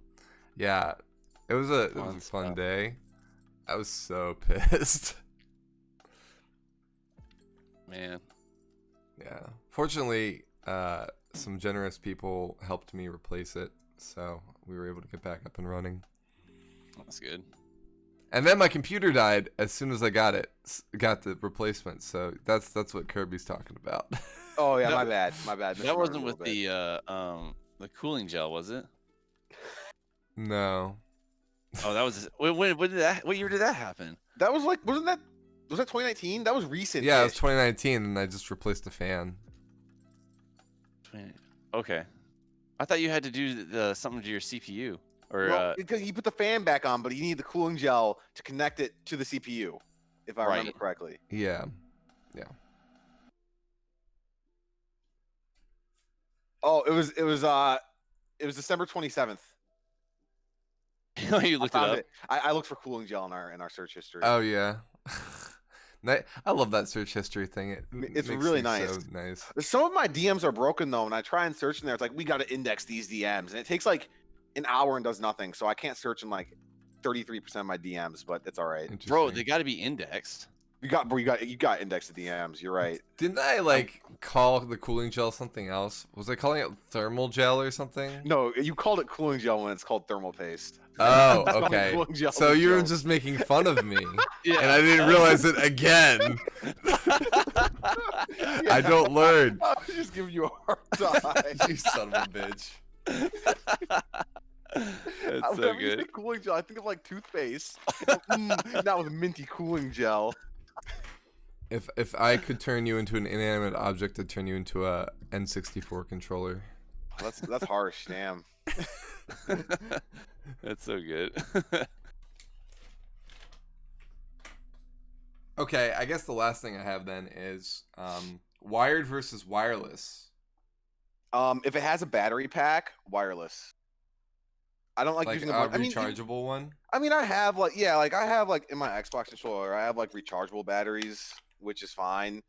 yeah, it was a fun stuff. day. I was so pissed. man? Yeah. Fortunately, some generous people helped me replace it, so we were able to get back up and running. That's good. And then my computer died as soon as I got the replacement. So that's what Kirby's talking about. Oh yeah, No, my bad. Missed That Martin wasn't a with little bit. the cooling gel, was it? No. Oh, that was when did that? What year did that happen? That was like, was that 2019? That was recent. Yeah, it was 2019, and I just replaced the fan. Okay, I thought you had to do something to your CPU, or Well, because he put the fan back on, but he needed the cooling gel to connect it to the CPU, if I remember Right. correctly. Yeah. Oh, it was December 27th. you looked it Found up. it. I looked for cooling gel in our search history. Oh yeah. I love that search history thing. It's makes really things nice. So nice. Some of my DMs are broken though, and I try and search in there. It's like we got to index these DMs, and it takes like an hour and does nothing. So I can't search in like 33% of my DMs, but it's all right. Bro, Interesting. they got to be indexed. You got indexed DMs. You're right. Didn't I like call the cooling gel something else? Was I calling it thermal gel or something? No, you called it cooling gel when it's called thermal paste. Oh, That's why okay. cooling gel So is you were gel. just making fun of me, Yeah. and I didn't realize it again. I don't learn. I was just giving you a hard time. You son of a bitch. That's so Whenever you say good. cooling gel, I think of like toothpaste. Not with minty cooling gel. If I could turn you into an inanimate object, I'd turn you into a N64 controller. That's harsh, damn. That's so good. Okay, I guess the last thing I have then is wired versus wireless. If it has a battery pack, wireless. I don't like Like using a the rechargeable one. I mean, I have like I have like in my Xbox controller, I have like rechargeable batteries, which is fine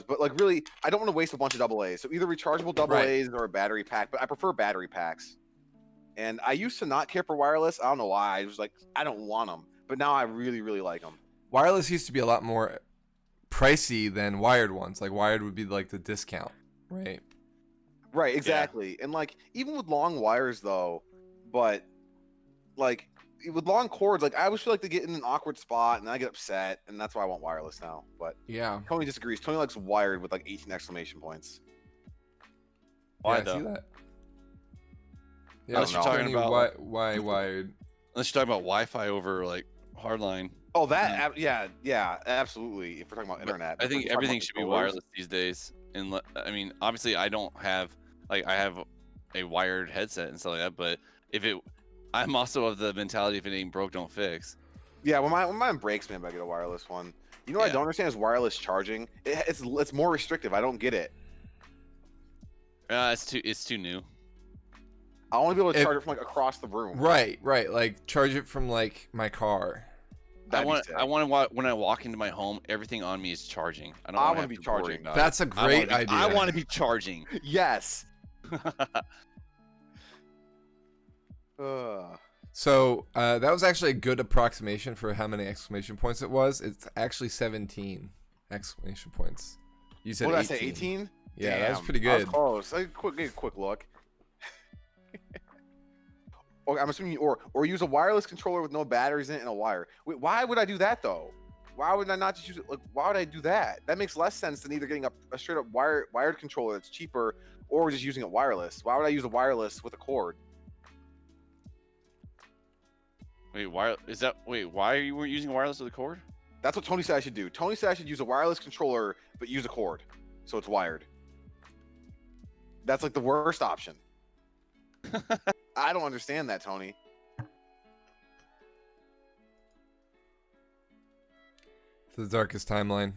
but like really, I don't want to waste a bunch of AA's. So either rechargeable Right. AA's or a battery pack, but I prefer battery packs. And I used to not care for wireless. I don't know why. I was like, I don't want them. But now I really, really like them. Wireless used to be a lot more pricey than wired ones. Like wired would be like the discount, right? Right, exactly. And like even with long wires though, but like with long cords, like I always feel like they get in an awkward spot and I get upset, and that's why I want wireless now. But Yeah. Tony disagrees. Tony likes wired with like 18 exclamation points. Why Yeah, I see though? that. Yeah, Unless you're talking Tony, about, why wired? Unless you're talking about Wi-Fi over like hardline. Oh, that yeah, absolutely. If we're talking about But internet, I If we're think talking everything about should be controllers- wireless these days. And I mean, obviously, I don't have I have a wired headset and stuff like that. But I'm also of the mentality if it ain't broke, don't fix. Yeah, when mine breaks, man, I get a wireless one. You know what I Yeah. don't understand is wireless charging. It's more restrictive. I don't get it. It's too new. I want to be able to If- charge it from like across the room. Right. Like charge it from like my car. I That'd be sick. want to when I walk into my home, everything on me is charging. I don't I want wanna to be be worry charging. about That's a it. I wanna great be- idea. I want to be charging. Yes. Ugh. So that was actually a good approximation for how many exclamation points it was. It's actually 17 exclamation points. You said What did 18. I say? 18? Yeah, that was Damn, pretty I was good. close. I get a quick look. Or I'm assuming or use a wireless controller with no batteries in it and a wire. Wait, why would I do that though? Why would I not just use it? Like, why would I do that? That makes less sense than either getting a straight up wired controller that's cheaper or just using it wireless. Why would I use a wireless with a cord? Wait, why you weren't using wireless with a cord? That's what Tony said I should do. Tony said I should use a wireless controller but use a cord, so it's wired. That's like the worst option. I don't understand that, Tony. The darkest timeline.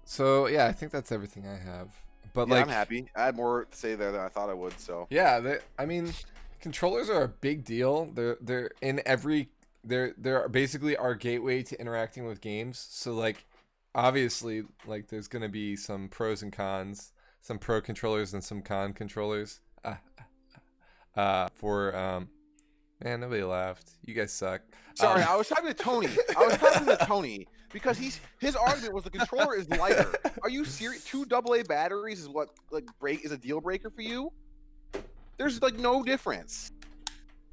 So yeah, I think that's everything I have. But Yeah, like, I'm happy. I had more to say there than I thought I would. So yeah, I mean, controllers are a big deal. They're in every they're basically our gateway to interacting with games. So like, obviously, like there's gonna be some pros and cons, some pro controllers and some con controllers. Man, nobody laughed. You guys suck. sorry, I was talking to Tony. I was talking to Tony because his argument was the controller is lighter. Are you serious? 2 AA batteries is what is a deal breaker for you? There's like no difference.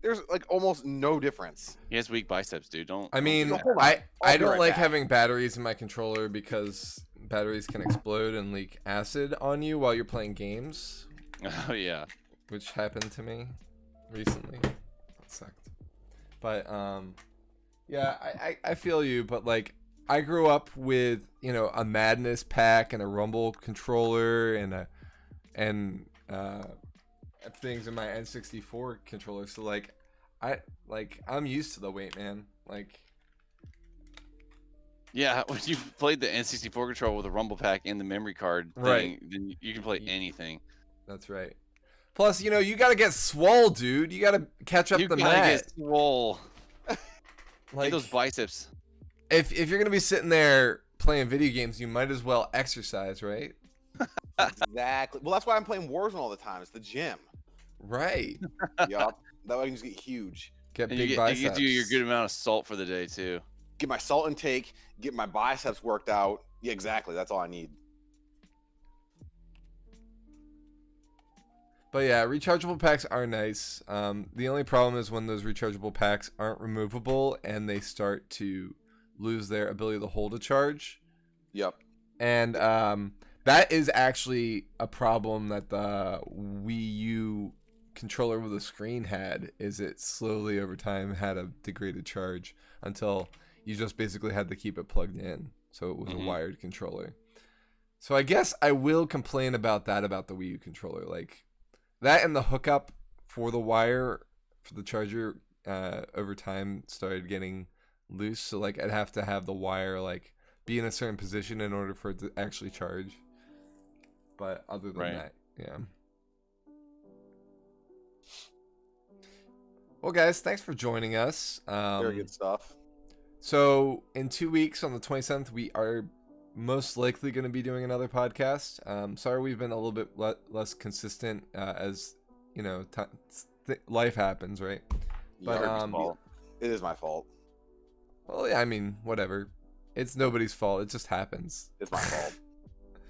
There's like almost no difference. He has weak biceps, dude. Don't. I mean, No, hold on. I I'll be don't right like back. having batteries in my controller because batteries can explode and leak acid on you while you're playing games, Oh yeah. which happened to me recently. That sucked. But yeah, I feel you, but like I grew up with, you know, a Madness pack and a Rumble controller and things in my N64 controller. So like I'm used to the weight, man. Like Yeah, when you played the N64 controller with a rumble pack and the memory card thing, Right. then you can play anything. that's right. Plus, you know, you gotta get swole, dude. You gotta catch up You the gotta mat. get swole. Like Get those biceps. if you're gonna be sitting there playing video games, you might as well exercise, right? Exactly. Well, that's why I'm playing Warzone all the time. It's the gym. Right. Yup. That way I can just get huge. Get And big you biceps. get you your good amount of salt for the day too. Get my salt intake. Get my biceps worked out. Yeah, exactly. That's all I need. But yeah, rechargeable packs are nice. The only problem is when those rechargeable packs aren't removable and they start to lose their ability to hold a charge. Yep. And that is actually a problem that the Wii U controller with a screen had. Is it slowly over time had a degraded charge until you just basically had to keep it plugged in, so it was a wired controller. So I guess I will complain about that about the Wii U controller, like that, and the hookup for the wire for the charger over time started getting loose. So like I'd have to have the wire like be in a certain position in order for it to actually charge. But other than Right. that, yeah. Well, guys, thanks for joining us. Very good stuff. So in 2 weeks on the 27th, we are most likely going to be doing another podcast. Sorry we've been a little bit less consistent as you know life happens, right? But It is my fault. well, yeah, I mean, whatever. It's nobody's fault. It just happens. It's my fault.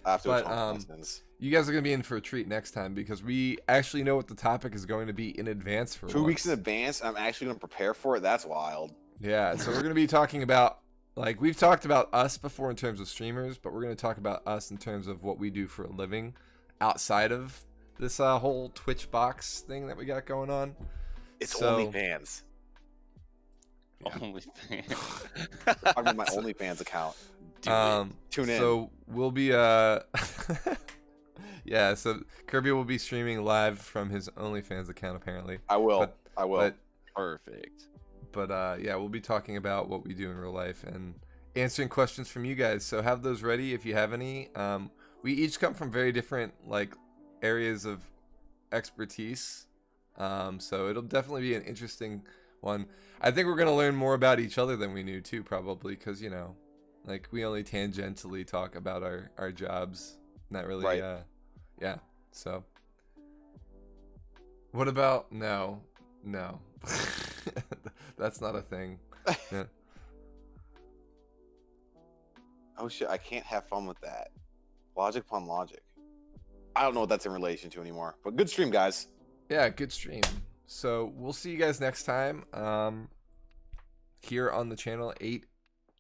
I have to But, atone for my sins. You guys are going to be in for a treat next time because we actually know what the topic is going to be in advance for 2 weeks in once. advance, I'm actually going to prepare for it. That's wild. Yeah, so we're going to be talking about, like, we've talked about us before in terms of streamers, but we're going to talk about us in terms of what we do for a living outside of this whole Twitch box thing that we got going on. It's So- OnlyFans. Yeah. OnlyFans. I'm in my OnlyFans account. Do it. Tune in. So we'll be yeah, so Kirby will be streaming live from his OnlyFans account apparently. I will. But- I will. But Perfect. yeah, we'll be talking about what we do in real life and answering questions from you guys. So have those ready if you have any. We each come from very different like areas of expertise. So it'll definitely be an interesting one. I think we're gonna learn more about each other than we knew too, probably, because you know, like we only tangentially talk about our jobs, not really. Right. Yeah. So. What about no? That's not a thing. Yeah. Oh shit! I can't have fun with that. Logic upon logic. I don't know what that's in relation to anymore. But good stream, guys. Yeah, good stream. So we'll see you guys next time. Here on the channel, 8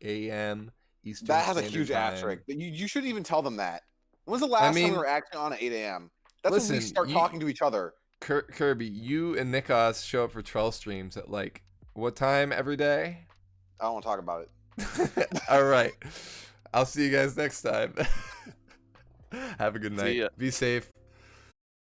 a.m. Eastern. That has a Standard huge Time. asterisk. You shouldn't even tell them that. When was the last time mean- we were actually on at 8 a.m.? That's when we Listen, start you- talking to each other. Kirby, you and Nikos show up for Troll streams at like what time every day? I don't want to talk about it. All right. I'll see you guys next time. Have a good See night. ya. Be safe.